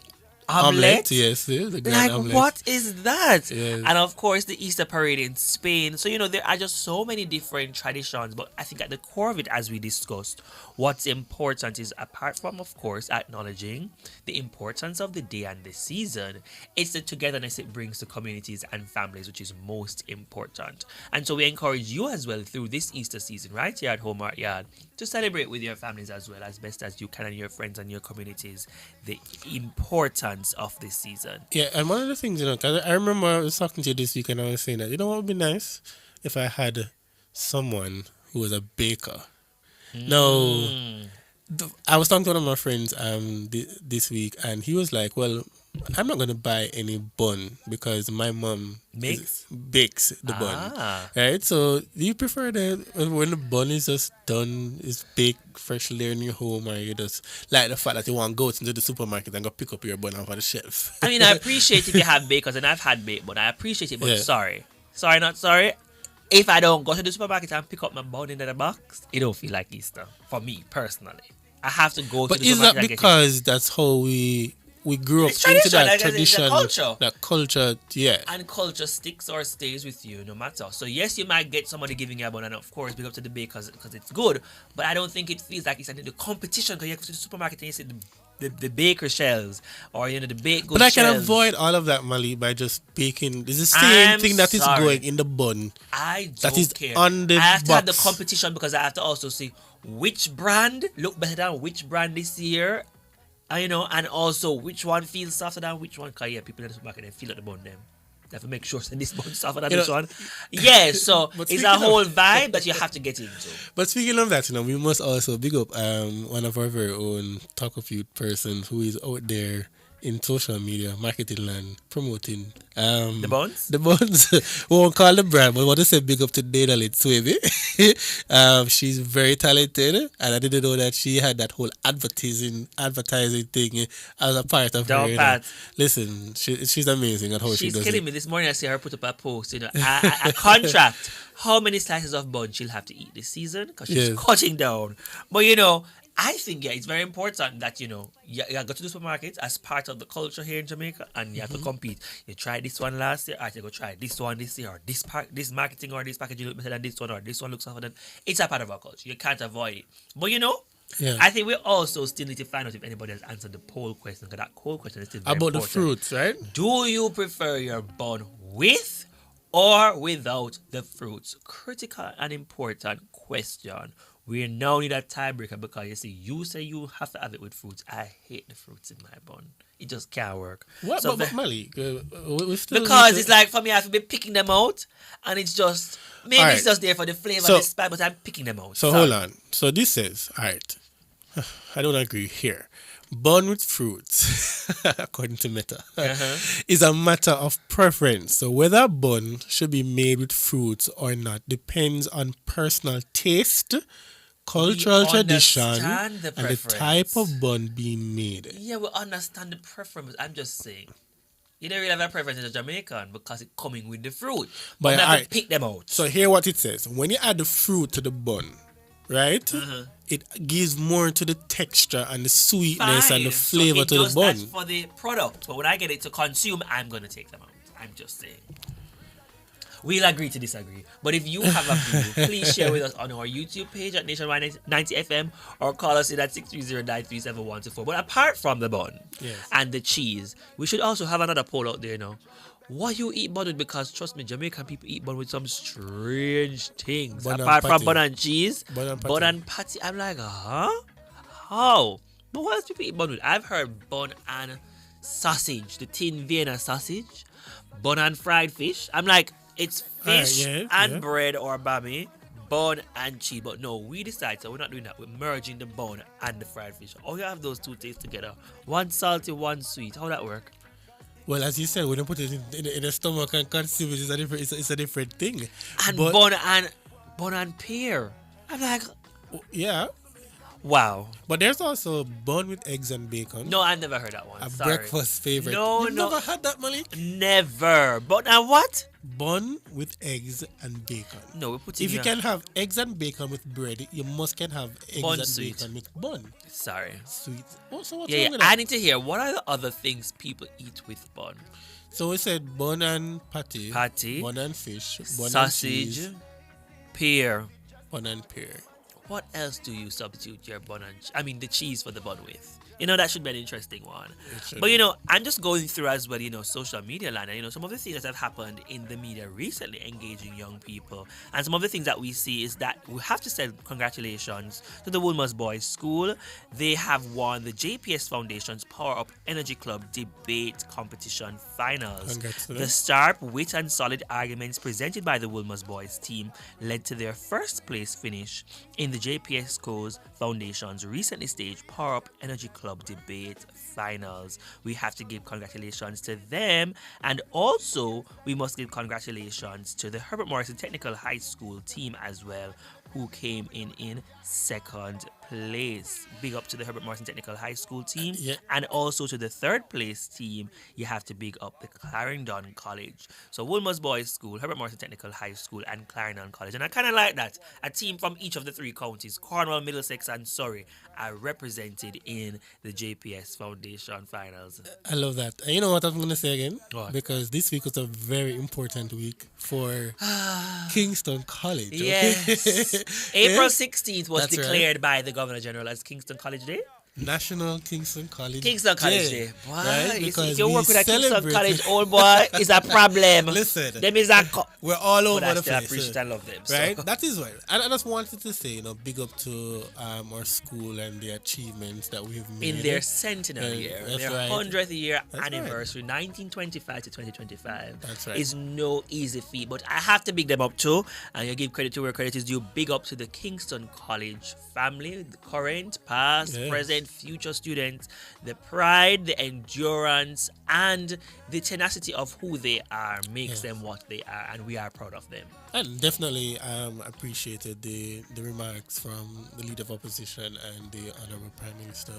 omelette. Yes, the grand like omelette. What is that? Yes. And of course the Easter parade in Spain. So there are just so many different traditions, but I think at the core of it, as we discussed, what's important is, apart from of course acknowledging the importance of the day and the season, it's the togetherness it brings to communities and families, which is most important. And so we encourage you as well through this Easter season right here at Home Art Yard to celebrate with your families as well as best as you can, and your friends and your communities, the importance of this season. Yeah, and one of the things, because I remember I was talking to you this week and I was saying that, what would be nice if I had someone who was a baker. Now, I was talking to one of my friends this week, and he was like, well, I'm not going to buy any bun because my mom bakes the bun. Right? So do you prefer that when the bun is just done, is baked freshly there in your home, or you just like the fact that you want to go into the supermarket and go pick up your bun off of the shelf? I mean, I appreciate if you have bakers, and I've had baked bun. I appreciate it, but sorry, not sorry. If I don't go to the supermarket and pick up my bun in the box, it don't feel like Easter for me personally. I have to go to the supermarket. But is that because that's how we grew up into that tradition, that culture, yeah. And culture sticks or stays with you no matter. So yes, you might get somebody giving you a bun, and of course, big up to the bakers because it's good. But I don't think it feels like it's the competition, because you go to the supermarket and you see the baker shelves or the baked goods. But I can shelves. avoid all of that, Mali, by just baking. It's the same thing that is going in the bun. I don't that is care. On the I have box. to have the competition, because I have to also see which brand look better than which brand this year. And also which one feels softer than which one. Because people in the supermarket, they feel at the bun them. Have to make sure that this one softer than You this know, one. Yeah, so but it's speaking a of- whole vibe that you have to get into. But speaking of that, we must also big up one of our very own Talk of Youth persons who is out there in social media, marketing land, promoting The buns? The buns. We won't call the brand, but I want to say big up to Dana Swavy. She's very talented, and I didn't know that she had that whole advertising thing as a part of Don't her. pat. Listen, she's amazing at how she She's does killing it. me. This morning I see her put up a post, a contract. How many slices of bun she'll have to eat this season? Because she's Yes. cutting down. But I think it's very important that you go to the supermarket as part of the culture here in Jamaica, and you have to compete. You tried this one last year, you go try this one this year, or this marketing or this packaging look better than this one, or this one looks better than. It's a part of our culture. You can't avoid it. But Yeah. I think we also still need to find out if anybody has answered the poll question, because that poll question is still very About the important. fruits, right? Do you prefer your bun with or without the fruits? Critical and important question. We now need a tiebreaker because you say you have to have it with fruits. I hate the fruits in my bun. It just can't work. What? So But Malik, we still because need it's to- like for me, I have to be picking them out, and it's just maybe All it's right. just there for the flavor So- and the spice, but I'm picking them out. So Sorry. hold on. So this says, all right, I don't agree here. Bun with fruits, according to Meta, is a matter of preference. So whether a bun should be made with fruits or not depends on personal taste, cultural tradition, understand the and the type of bun being made. Yeah, we understand the preference. I'm just saying. You don't really have a preference as a Jamaican because it's coming with the fruit. But But now alright, pick them out. So hear what it says. When you add the fruit to the bun, right? It gives more to the texture and the sweetness and the So flavor it to the does bun. that for the product. But when I get it to consume, I'm going to take them out. I'm just saying. We'll agree to disagree. But if you have a view, please share with us on our YouTube page at Nationwide 90 FM or call us in at 630-937-124. But apart from the bun Yes. and the cheese, we should also have another poll out there now. What you eat bun with? Because trust me, Jamaican people eat bun with some strange things. Bun and apart from patty. bun and cheese, Bun and bun patty. and patty. I'm like, huh? How? But what else people eat bun with? I've heard bun and sausage, the tin Vienna sausage, bun and fried fish. I'm like, it's fish yeah, and yeah. bread or bami, bun and cheese. But no, we decide, so we're not doing that. We're merging the bun and the fried fish. Oh, you have those two tastes together. One salty, one sweet. How that work? Well, as you said, when you put it in the stomach and consume it, it's a different thing. And But- bun and pear. I'm like, yeah. wow. But there's also bun with eggs and bacon. No, I've never heard that one. A Sorry. breakfast favorite. No, You've no. never had that, Malik? Never. But now what? Bun with eggs and bacon. No, we're putting If you your- can have eggs and bacon with bread, you must can have eggs Bun and sweet. bacon with bun. Sorry. Sweet. Oh, so what's Yeah, wrong yeah. with that? I need to hear what are the other things people eat with bun? So we said bun and patty. Patty. Bun and fish. Bun Sausage. and cheese. Pear. Bun and pear. What else do you substitute your bun and the cheese for the bun with? That should be an interesting one. should But I'm just going through as well, social media land, and some of the things that have happened in the media recently engaging young people. And some of the things that we see is that we have to say congratulations to the Woolmer's Boys School. They have won the JPS Foundation's Power Up Energy Club Debate Competition Finals. Congrats to them. The sharp wit and solid arguments presented by the Woolmer's Boys team led to their first place finish in the JPS Schools Foundation's recently staged Power Up Energy Club Debate Finals. We have to give congratulations to them, and also we must give congratulations to the Herbert Morrison Technical High School team as well, who came in second place. Big up to the Herbert Morrison Technical High School team, Yeah. and also to the third place team. You have to big up the Clarendon College. So Woolmer's Boys School, Herbert Morrison Technical High School, and Clarendon College. And I kind of like that. A team from each of the three counties, Cornwall, Middlesex, and Surrey, are represented in the JPS Foundation Finals. I love that. And you know what I'm going to say again? What? Because this week was a very important week for Kingston College. Okay? Yes. April 16th was That's right. declared by the Governor General as Kingston College Day. National Kingston College Kingston College Day. Boy, Right? you see, Because if you we work with a Kingston celebrate- College old boy, is a problem. Listen. Them is a We're all over but I the still place. appreciate and love them. Right? So. That is right. And I just wanted to say, big up to our school and the achievements that we've made. In their centenary year, their right. 100th year That's anniversary, 1925 to 2025, That's right. is no easy feat. But I have to big them up too, and you give credit to where credit is due. Big up to the Kingston College family, the current, past, present, future students, the pride, the endurance, and the tenacity of who they are makes them what they are, and we are proud of them. And definitely appreciated the remarks from the Leader of Opposition and the Honorable Prime Minister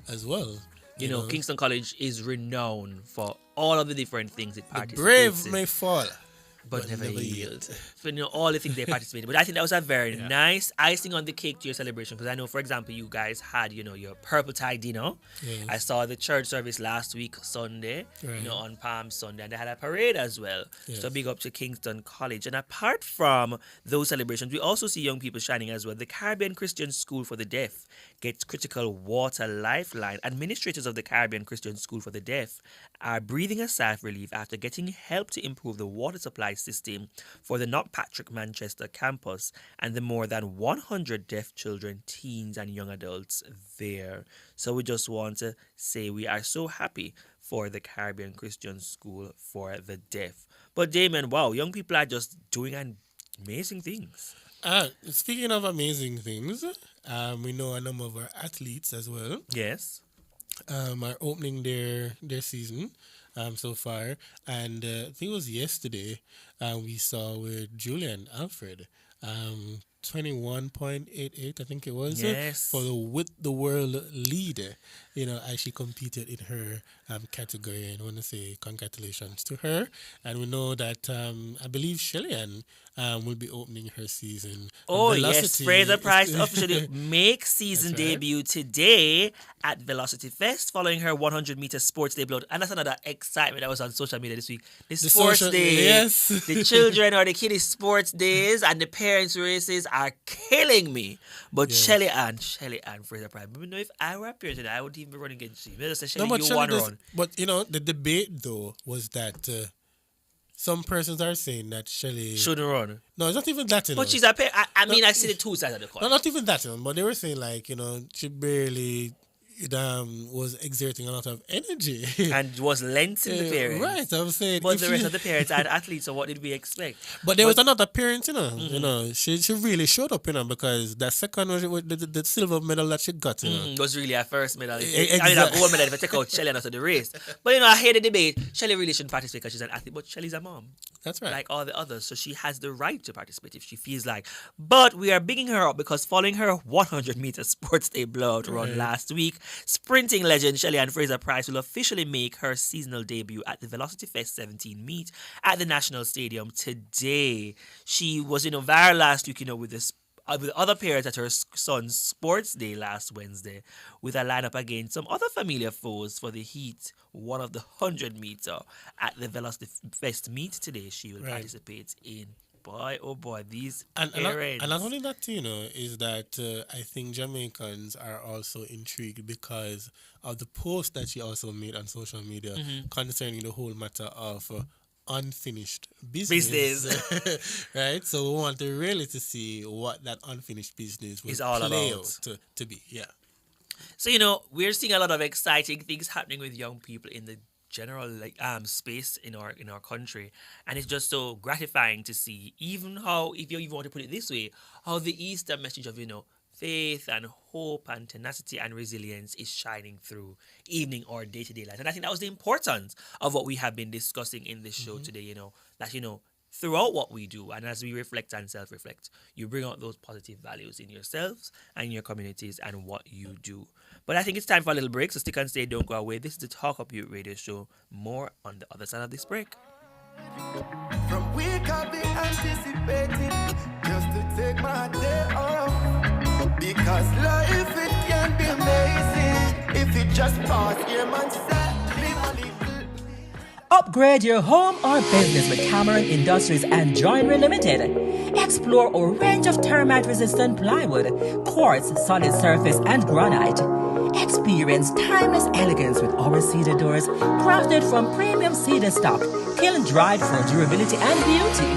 as well. You know, Kingston College is renowned for all of the different things it participates in. Brave may fall, but never yield. For all the things they participated. But I think that was a very nice icing on the cake to your celebration, because I know, for example, you guys had, your purple tie dinner. Yes. I saw the church service last week, Sunday, on Palm Sunday, and they had a parade as well. Yes. So big up to Kingston College. And apart from those celebrations, we also see young people shining as well. The Caribbean Christian School for the Deaf gets critical water lifeline. Administrators of the Caribbean Christian School for the Deaf are breathing a sigh of relief after getting help to improve the water supply system for the Knockpatrick Manchester campus and the more than 100 deaf children, teens and young adults there. So we just want to say we are so happy for the Caribbean Christian School for the Deaf. But Damon, wow, young people are just doing amazing things. Speaking of amazing things, we know a number of our athletes as well. Yes. Are opening their season so far. And I think it was yesterday we saw with Julian Alfred 21.88, I think it was, for the With the World leader, as she competed in her category. And I want to say congratulations to her. And we know that I believe Shelly-Ann will be opening her season. Oh, yes. Fraser Price officially makes season debut today at Velocity Fest following her 100-meter sports day blowout. And that's another excitement that was on social media this week. The sports days, the children or the kiddies' sports days and the parents' races are killing me. But Shelly-Ann, Fraser Price. But if I were a parent today, I would even be running against you. Just say, Shelly, you want to run. But, the debate, though, was that some persons are saying that Shelly shouldn't run. No, it's not even that. But she's a parent. I see the two sides of the coin. No, not even that. But they were saying, she barely was exerting a lot of energy. And was lengthened the parents. Right, I'm saying. But the rest of the parents are athletes, so what did we expect? But there was another parent, she really showed up, because that second was the silver medal that she got, was really her first medal. Exactly. A gold medal if I take out Shelly out of the race. But, I hear the debate. Shelly really shouldn't participate because she's an athlete, but Shelly's a mom. That's right. Like all the others, so she has the right to participate if she feels like. But we are bigging her up because following her 100-meter sports day blowout run last week, sprinting legend Shelly-Ann Fraser Price will officially make her seasonal debut at the Velocity Fest 17 meet at the National Stadium today. She was viral last week, with other parents at her son's sports day last Wednesday, with a lineup against some other familiar foes for the heat. One of the 100-meter at the Velocity Fest meet today, she will participate in. Boy, oh boy, these parents. And not only that, is that I think Jamaicans are also intrigued because of the post that she also made on social media concerning the whole matter of unfinished business. Right? So we want to really to see what that unfinished business will all play about. out to be. Yeah. So, we're seeing a lot of exciting things happening with young people in the general space in our country, and it's just so gratifying to see even how, if you even want to put it this way, how the Easter message of faith and hope and tenacity and resilience is shining through evening or day-to-day life. And I think that was the importance of what we have been discussing in this show today, that throughout what we do, and as we reflect and self-reflect, you bring out those positive values in yourselves and your communities and what you do. But I think it's time for a little break, so stick and stay, don't go away. This is the Talk Up Youth Radio Show. More on the other side of this break. From week I've been anticipating just to take my day off, because life it can be amazing if it just pass here, man. Upgrade your home or business with Cameron Industries and Joinery Limited. Explore a range of termite-resistant plywood, quartz, solid surface, and granite. Experience timeless elegance with our cedar doors, crafted from premium cedar stock, kiln-dried for durability and beauty.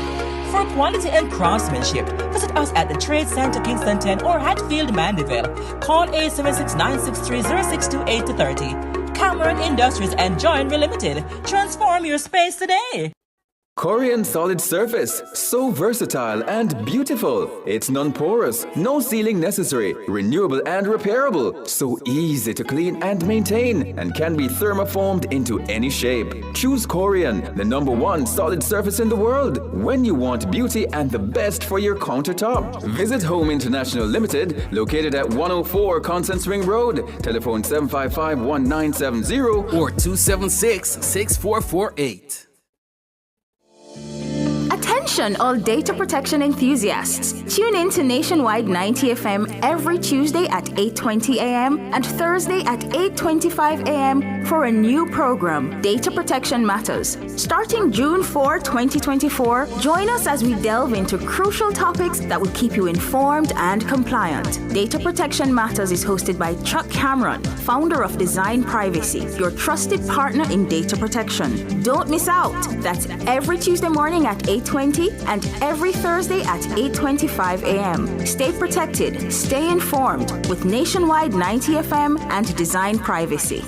for quality and craftsmanship. Visit us at the Trade Center Kingston 10 or Hatfield Mandeville. Call 876-963-0628-30. Cameron Industries and Joinery Limited. Transform your space today. Corian solid surface, so versatile and beautiful. It's non-porous, no sealing necessary, renewable and repairable, so easy to clean and maintain, and can be thermoformed into any shape. Choose Corian, the #1 solid surface in the world, when you want beauty and the best for your countertop. Visit Home International Limited, located at 104 Constance Ring Road. Telephone 755-1970 or 276-6448. Attention all data protection enthusiasts. Tune in to Nationwide 90 FM every Tuesday at 8:20 a.m. and Thursday at 8:25 a.m. for a new program, Data Protection Matters. Starting June 4, 2024, join us as we delve into crucial topics that will keep you informed and compliant. Data Protection Matters is hosted by Chuck Cameron, founder of Design Privacy, your trusted partner in data protection. Don't miss out. That's every Tuesday morning at 8:20 and every Thursday at 8:25 a.m. Stay protected, stay informed with Nationwide 90 FM and Design Privacy.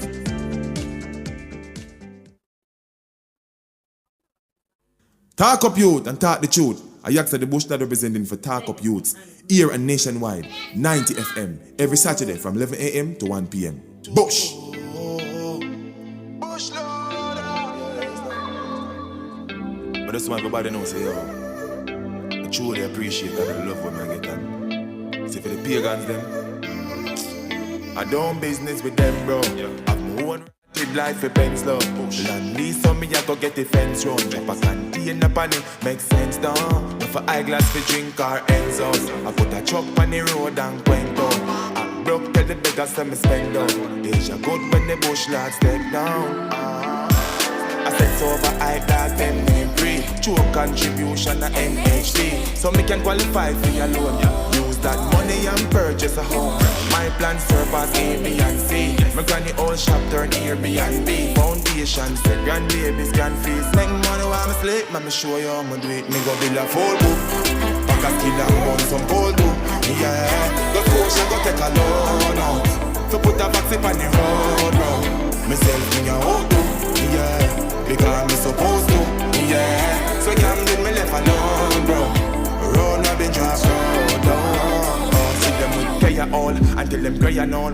Talk up youth and talk the truth. I ask the bush that representing for Talk Up Youths here and nationwide 90 FM every Saturday from 11 a.m. to 1 p.m. Bush! But that's why everybody knows, say, yo, I truly appreciate that I love what I get done. See, for the pagans, them, I don't business with them, bro. I've no one life for pens, love. Land lease on me, I go get the fence round. Drop a container on it, make sense, down. Not for eyeglass for drink or ends out. I put a truck on the road and went down. I broke, tell the beggars to me spend down. Asia good when the bush lads step down. I set over high dog, them name free. True contribution to NHD. So me can qualify for your loan. Use that money and purchase a home. My plan surpass A, B, and C. My granny old shop turn Airbnb. Foundation set grandbabies can feast. Make money while me sleep, man me show you how me do it. Me go build a full book. Pack a skill and burn some gold too. Yeah, go coach and go take a loan out. So put a vaccine on the road, bro. Myself in your auto, yeah. Because me supposed to, yeah. So can't leave me left alone, bro. Road not been dropped, down. See them with prayer all until them cry and all.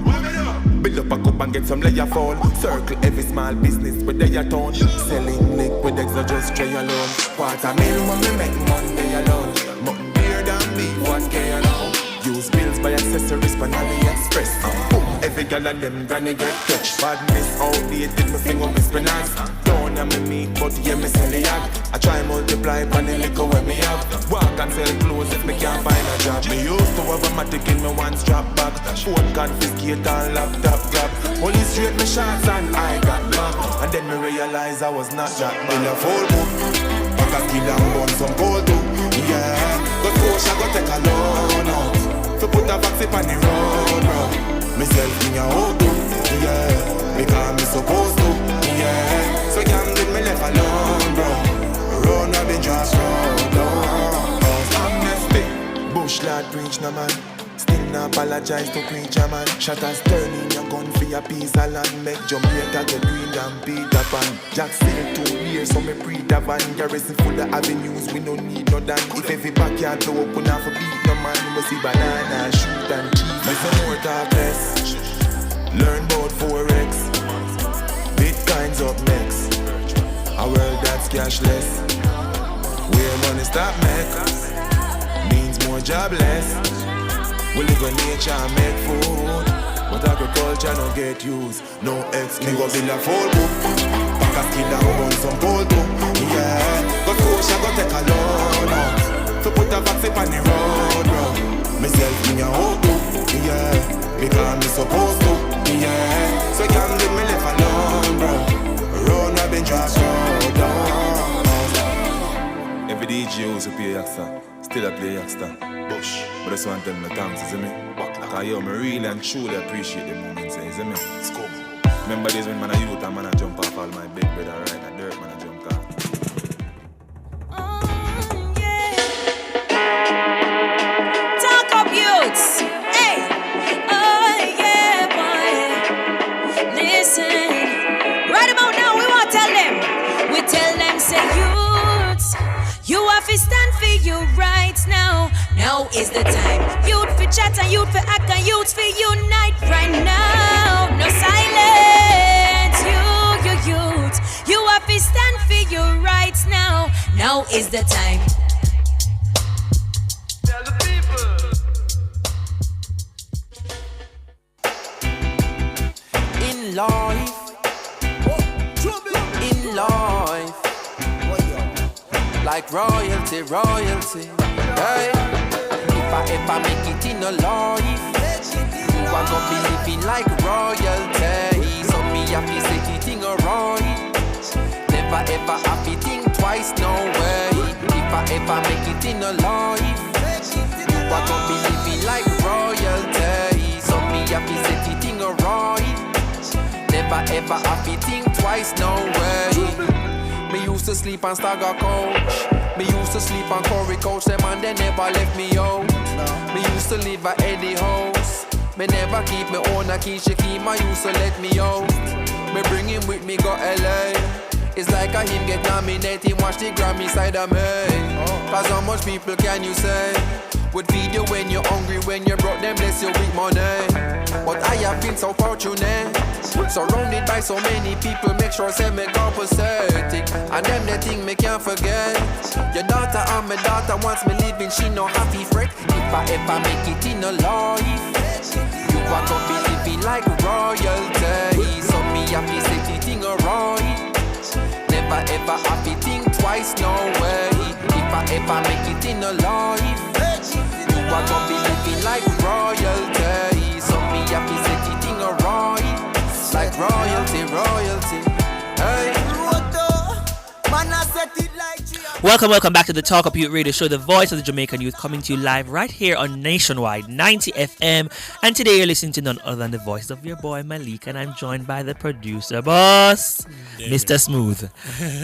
Build up a cup and get some layer fall. Circle every small business with their tone. Selling liquid eggs or just tray alone. $250,000 when me make Monday alone. Mutton beer than beef, 1K alone. Use bills by accessories for AliExpress. Boom, every gal and them granny get touched. Badness outdated, me finger me spinach. Don't have me meat, but yeah me sell it out. I try multiply pan the liquor when me have. Walk and sell clothes if me can't find a job. Me used to have a matic in me one strap bag. Phone confiscate and laptop grab. Only straight me shots and I got back. And then me realize I was not Jack. In a full book, pack a skill and burn some gold too. Yeah, go coach I go take a loan out. So put a vaccine on the road, bro. Myself in your auto, yeah. Because me supposed to, yeah. So can't leave me left alone, bro. Road not been just road, amnesty. Bush lad preach no man. Still not apologize to preacher man. Shatters turn in your gun for your piece of land. Make Jamaica get green and Peter Pan. Jack still 2 years so me pre-davan. Garrison full of avenues we don't need no dan. If every backyard door open off a beat no man. We see banana, shoot and cheese. Listen more talk less. Learn about Forex. Bitcoins up next. A world that's cashless. Where money stop make means more jobless. We live in nature and make food, but agriculture no get used. No excuse. Me go build a full book. Pack a skill and run some gold too. Yeah, go coach and go take a loan out. So put a vaccine on the road, bro. Myself in your auto, yeah. Because me supposed to, yeah. So can't leave me left alone, bro. Road not been dropped, down. Every DJ who's a play youngster, still a play youngster. Bush, but that's one tell me thanks, is it me? Cause yo, me really and truly appreciate the moments, is it me? Scope. Remember days when man a youth and man a jump off all my bed, brother, right? And dirt man a jump off. is the time. Youth for chat and youth for act and youth for unite right now. No silence, you youth. You have to stand for your rights now. Now is the time. Tell the people. In life, in life, like royalty, royalty. Hey, if I ever make it in a life, you are gonna be living like royalty. So me have to say the thing right. Never ever have to think twice, no way. If I ever make it in a life, you are gonna be living like royalty. So me have to say the thing right. Never ever have to think twice, no way. Me used to sleep on Stagger Coach. Me used to sleep on Corey Coach. Them and they never left me out. Me used to live at Eddie House. Me never keep me own a key. She keep my used to let me out. Me bring him with me go LA. It's like a him get nominated. Watch the Grammy side of me. Cause how much people can you say would feed you when you're hungry, when you're broke, them bless you with money. But I have been so fortunate, surrounded by so many people, make sure say me compensating. And them the thing me can't forget. Your daughter and my daughter wants me living, she no happy fret. If I ever make it in a life, you are gonna be living like royalty. So me have to say the thing right. Never ever have to think twice, no way. If I ever make it in a life, you are gonna be living like royalty. So me have to say the thing right. Like royalty, royalty. Hey, man, I set it like Welcome back to the Talk Up Youth Radio Show, the voice of the Jamaican youth, coming to you live right here on Nationwide 90 FM. And today you're listening to none other than the voice of your boy Malik, and I'm joined by the producer boss, Mr. Smooth.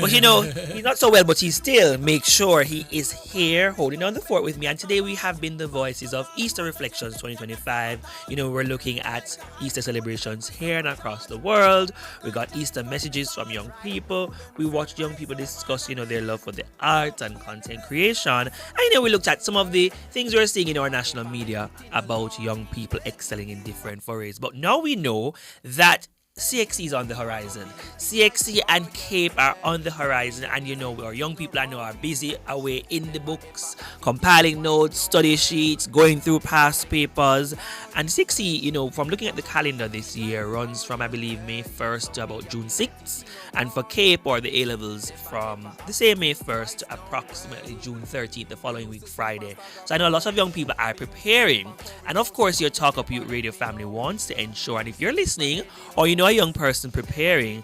But you know, he's not so well, but he still makes sure he is here holding down the fort with me. And today we have been the voices of Easter Reflections 2025. You know, we're looking at Easter celebrations here and across the world. We got Easter messages from young people. We watched young people discuss, you know, their love for the art and content creation. And you know, we looked at some of the things we're seeing in our national media about young people excelling in different forays. But now we know that CXC is on the horizon. CXC and CAPE are on the horizon, and you know, our young people I know are busy away in the books, compiling notes, study sheets, going through past papers. And CXC, you know, from looking at the calendar this year, runs from, I believe, May 1st to about June 6th. And for CAPE, or the A-levels, from the same May 1st to approximately June 13th, the following week, Friday. So I know a lot of young people are preparing. And of course, your Talk Up Youth Radio family wants to ensure, and if you're listening, or you know a young person preparing,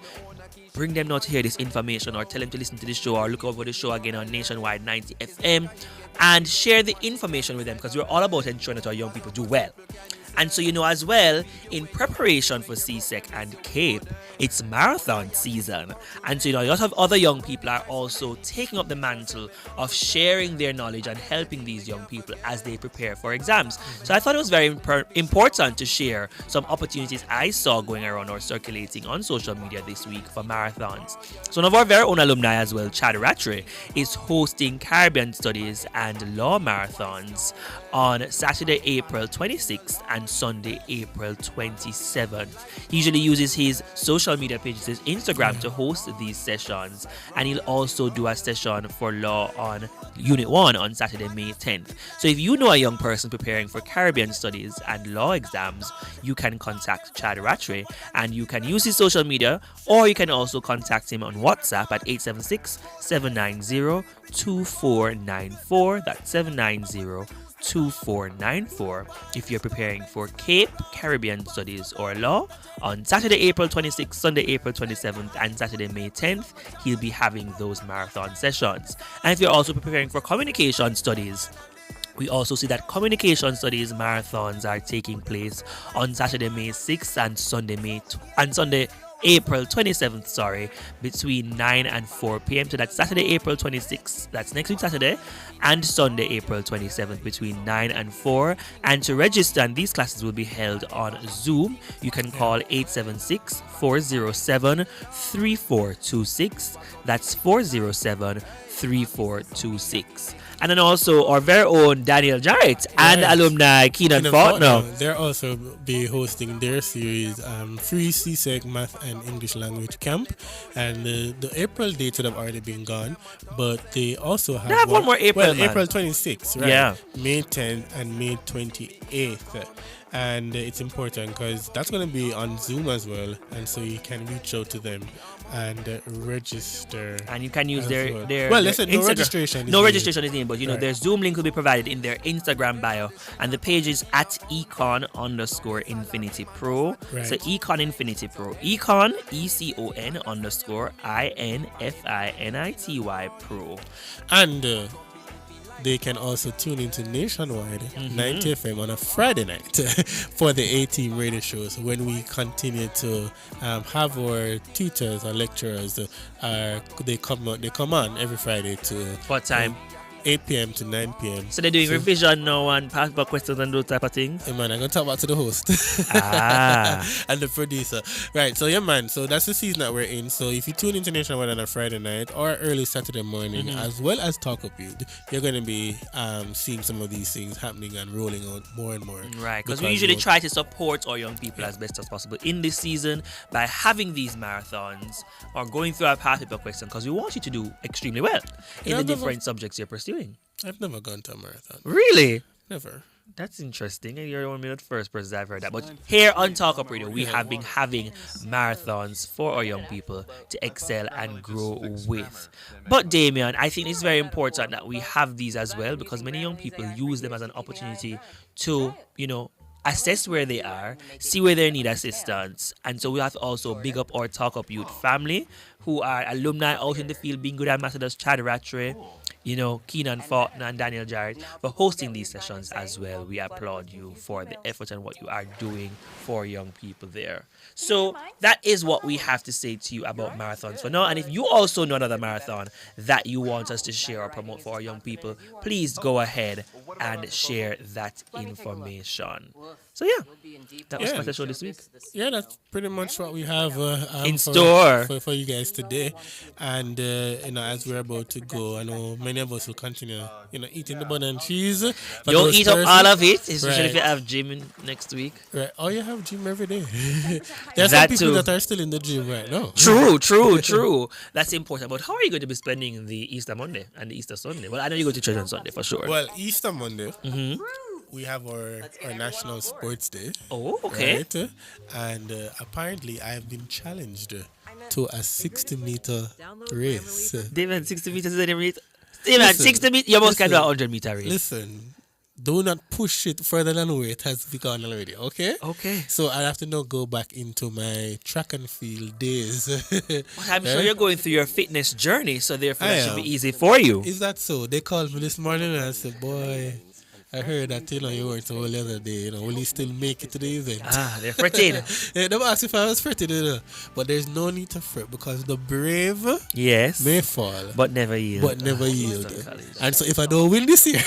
bring them now to hear this information, or tell them to listen to the show, or look over the show again on Nationwide 90 FM and share the information with them, because we're all about ensuring that our young people do well. And so, you know, as well, in preparation for CSEC and CAPE, it's marathon season. And so, you know, a lot of other young people are also taking up the mantle of sharing their knowledge and helping these young people as they prepare for exams. So I thought it was very important to share some opportunities I saw going around or circulating on social media this week for marathons. So one of our very own alumni as well, Chad Rattray, is hosting Caribbean Studies and Law marathons on Saturday, April 26th and Sunday, April 27th. He usually uses his social media pages, his Instagram, to host these sessions, and he'll also do a session for law on Unit 1 on Saturday, May 10th. So if you know a young person preparing for Caribbean Studies and law exams, you can contact Chad Rattray, and you can use his social media, or you can also contact him on WhatsApp at 876-790-2494. That's 790-2494 if you're preparing for CAPE, Caribbean Studies, or Law. On Saturday, April 26th, Sunday, April 27th, and Saturday, May 10th, he'll be having those marathon sessions. And if you're also preparing for Communication Studies, we also see that Communication Studies marathons are taking place on Saturday, May 6th and Sunday, April 27th, between 9 and 4 p.m. So that's Saturday, April 26th, that's next week Saturday, and Sunday, April 27th, between 9 and 4. And to register, and these classes will be held on Zoom, you can call 876-407-3426. That's 407-3426. And then also our very own Daniel Jarrett and alumni Keenan Faulkner. They're also be hosting their series, Free CSEC Math and English Language Camp. And the April date would have already been gone, but they also have, They have one more April, Well, man. April 26th, right? Yeah. May 10th and May 28th. And it's important because that's going to be on Zoom as well. And so you can reach out to them and register. And you can use as their well, their listen, no Instagram. registration. No registration is needed, but Right. their Zoom link will be provided in their Instagram bio, and the page is at econ_infinity pro. Right. So econ infinity pro, econ econ_infinity pro. And they can also tune into Nationwide 90 FM on a Friday night for the A-Team radio shows when we continue to have our teachers or lecturers. They come on every Friday to what time? 8 p.m. to 9 p.m. So they're doing revision now and passport questions and those type of things. Hey man, I'm gonna talk back to the host and the producer. Right, so yeah man, so that's the season that we're in. So if you tune into Nationwide on a Friday night or early Saturday morning, as well as Talk Up Youth, you're gonna be seeing some of these things happening and rolling out more and more. Right, because we usually try to support our young people as best as possible in this season by having these marathons or going through our past paper question, because we want you to do extremely well in the different subjects you're pursuing. I've never gone to a marathon. Really? Never. That's interesting, and you're only the first person I've heard that. But here on Talk Up Radio, we have been having marathons for our young people to excel and grow with. But Damien, I think it's very important that we have these as well, because many young people use them as an opportunity to, assess where they are, see where they need assistance. And so we have to also big up our Talk Up Youth family, who are alumni out in the field, being good ambassadors, Chad Rattray, Keenan Faulkner and Daniel Jarrett, for hosting these sessions as well. We applaud you for the effort and what you are doing for young people there. So that is what we have to say to you about marathons for now. And if you also know another marathon that you want us to share or promote for our young people, please go ahead and share that information. So yeah, that was my show this week. Yeah, that's pretty much what we have in store for you guys today. And as we're about to go, I know many of us will continue, eating the bun and cheese. Don't eat up all of it, especially if you have gym next week. Right. Oh, you have gym every day. There are some people that are still in the gym right now. True. That's important. But how are you going to be spending the Easter Monday and the Easter Sunday? Well, I know you go to church on Sunday for sure. Well, Easter Monday, we have our National Sports Day. Oh, okay. Right? And apparently, I have been challenged to a 60-meter race. David, 60 meters is any race? David, 60 meters, you must can do a 100-meter race. Listen, do not push it further than where it has begun already, okay? Okay. So I have to now go back into my track and field days. But I'm sure you're going through your fitness journey, so therefore that should be easy for you. Is that so? They called me this morning and I said, boy, I heard that you weren't so well the other day. Will you still make it to the event? They're fretting. They asked if I was fretting, but there's no need to fret because the brave may fall, but never yield. And so if I don't win this year,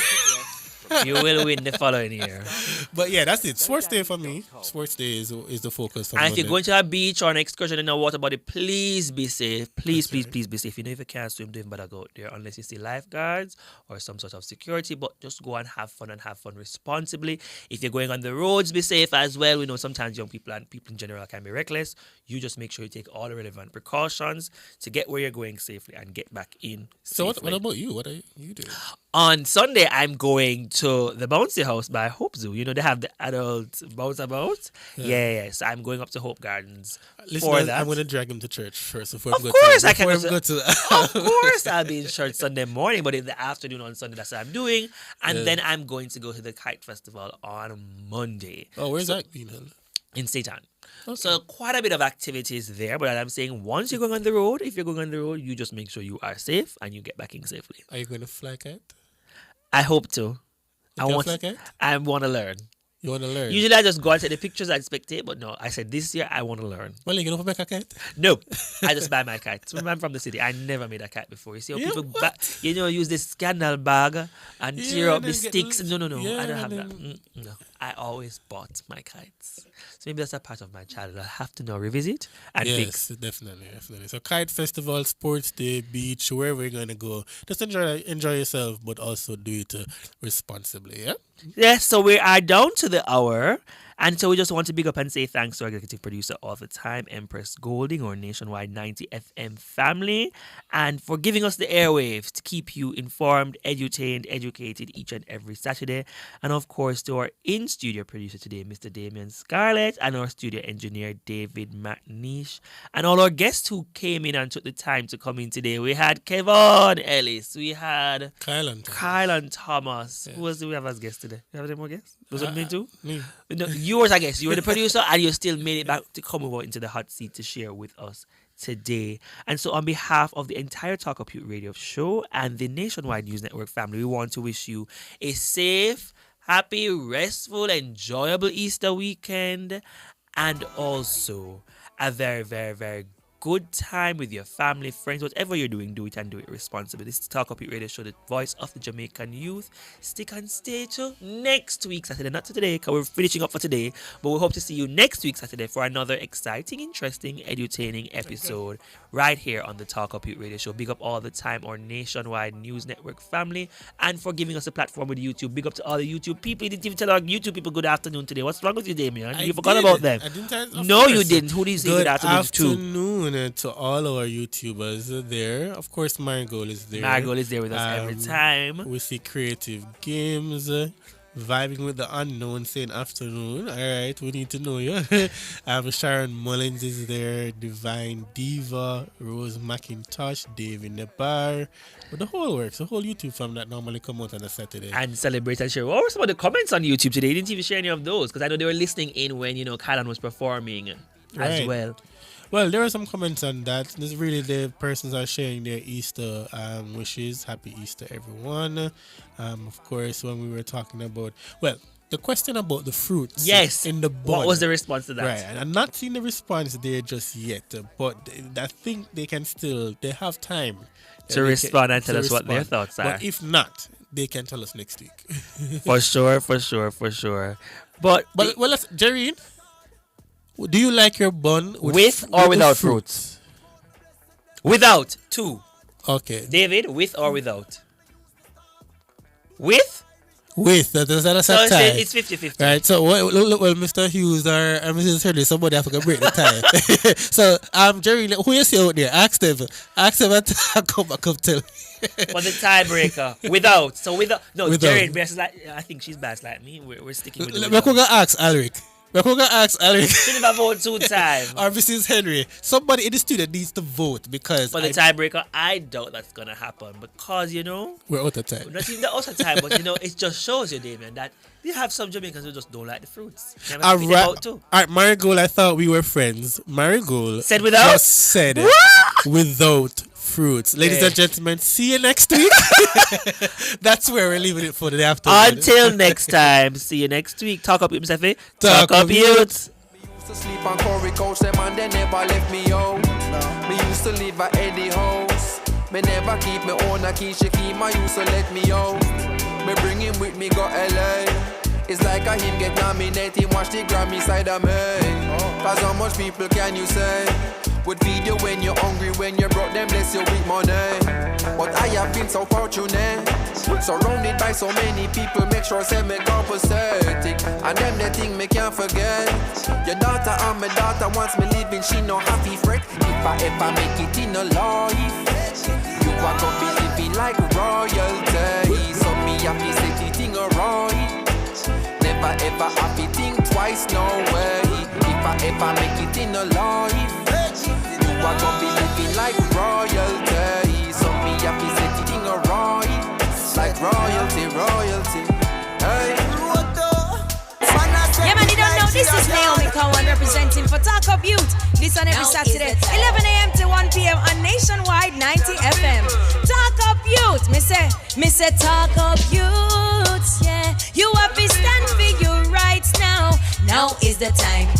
you will win the following year. But yeah, that's it. Sports Day for me. Sports Day is the focus. And if you're going to a beach or an excursion in a water body, please be safe. Please be safe. If you can't swim, don't bother go out there unless you see lifeguards or some sort of security. But just go and have fun responsibly. If you're going on the roads, be safe as well. We know sometimes young people and people in general can be reckless. You just make sure you take all the relevant precautions to get where you're going safely and get back in safely. So what about you? What are you doing? On Sunday, I'm going to the Bouncy House by Hope Zoo. They have the adult bounce about. Yeah. So I'm going up to Hope Gardens for that. I'm going to drag him to church first. Of course, I can go to. Of course, I'll be in church Sunday morning, but in the afternoon on Sunday, that's what I'm doing. And then I'm going to go to the Kite Festival on Monday. Oh, where's that being held? In Satan. Okay. So quite a bit of activities there, but I'm saying once you're going on the road, if you're going on the road, you just make sure you are safe and you get back in safely. Are you going to fly kite? I hope to. I want to learn. You want to learn? Usually I just go and take the pictures and spectate, but no, I said this year I want to learn. Well, you going to make a kite? No, I just buy my kite. So I'm from the city. I never made a kite before. You see how people, use this scandal bag and tear up the sticks. No. I don't have that. No, I always bought my kites. So maybe that's a part of my childhood. I'll have to now revisit and fix. Yes, definitely. So kite festival, sports day, beach, wherever you're going to go, just enjoy yourself, but also do it responsibly, yeah? Yes, so we are down to the hour. And so we just want to big up and say thanks to our executive producer all the time, Empress Golding, our Nationwide 90 FM family, and for giving us the airwaves to keep you informed, edutained, educated each and every Saturday. And of course, to our in-studio producer today, Mr. Damian Scarlett, and our studio engineer, David McNeish, and all our guests who came in and took the time to come in today. We had Kevin Ellis, we had Kyle and Thomas. Yes. Who else do we have as guests today? You have any more guests? Was it me too? Me. No, yours, I guess. You were the producer and you still made it back to come over into the hot seat to share with us today. And so on behalf of the entire Talk Up Youth Radio show and the Nationwide News Network family, we want to wish you a safe, happy, restful, enjoyable Easter weekend, and also a very, very, very good time with your family, friends, whatever you're doing, do it and do it responsibly. This is Talk Up It Radio Show, the voice of the Jamaican youth. Stick and stay till next week Saturday, not today, because we're finishing up for today, but we hope to see you next week Saturday for another exciting, interesting, edutaining episode right here on the Talk Up It Radio Show. Big up all the time our Nationwide News Network family, and for giving us a platform with YouTube. Big up to all the YouTube people. You didn't even tell our YouTube people good afternoon today. What's wrong with you, Damien? You forgot about them. I didn't. No, you didn't. Who did you say good afternoon to? Good afternoon to all our YouTubers there. Of course, Marigold is there. Marigold is there with us every time. We see Creative Games, vibing with the unknown, saying afternoon. All right, we need to know you. Sharon Mullins is there, Divine Diva, Rose McIntosh, Dave in the bar. But the whole works, the whole YouTube fam that normally come out on a Saturday. And celebrate and share. What were some of the comments on YouTube today? You didn't even share any of those, because I know they were listening in when, Kylan was performing as well. Well, there are some comments on that. This really the persons are sharing their Easter wishes. Happy Easter, everyone. Of course, when we were talking about, the question about the fruits. Yes. In the bud. What was the response to that? Right. And I'm not seeing the response there just yet, but I think they have time to respond and tell us what their thoughts are. But if not, they can tell us next week. For sure. But Jerry, do you like your bun with or without fruits? Without, too. Okay. David, with or without? With? With. That's a tie. It's 50-50. Right. So, Mr. Hughes or Mrs. Hurley, somebody have to break the tie. So, Jerry, who you see out there? Ask them and come back up tell me. For the tiebreaker. Without. So, without. No, Jerry, I think she's best like me. We're sticking with it. We're going to ask Alric. She never vote 2 times. Or Mrs. Henry. Somebody in the studio needs to vote because for the tiebreaker, I doubt that's gonna happen because we're out of time. Not even the out of time, but it just shows you, Damien, that you have some Jamaicans who just don't like the fruits. All right, Marigold, I thought we were friends. Marigold said without. Just said without fruits. Ladies and gentlemen, see you next week. That's where we're leaving it for the afternoon. Until next time, see you next week. Talk up, Youth. Talk up, Youth. To sleep on Corey Coast, them and they never left me out. Me used to live at Eddie House. Me never keep me own a key, she keep my used to let me out. Me bring him with me, go LA. It's like a him get nominated, watch the Grammy side of me. Cause how much people can you say would feed you when you're hungry, when you're broke, them bless you with money. But I have been so fortunate, surrounded by so many people, make sure say me compensating. And them the thing me can't forget. Your daughter and my daughter wants me living, she no happy fret. If I ever make it in a life, you are gonna be living like royalty. So me happy say the thing right. Never ever happy think twice, no way. If I ever make it in a life, you are gonna be living like royalty. So me happy say the thing right, like royalty. Hey. Yeah, man, you don't know, this is Naomi Cowan representing for Talk Up Youth. This on every Saturday, 11 a.m. to 1 p.m. on Nationwide 90 FM. Talk Up Youth, me say Talk Up Youth, yeah. You have to stand for your rights is the time.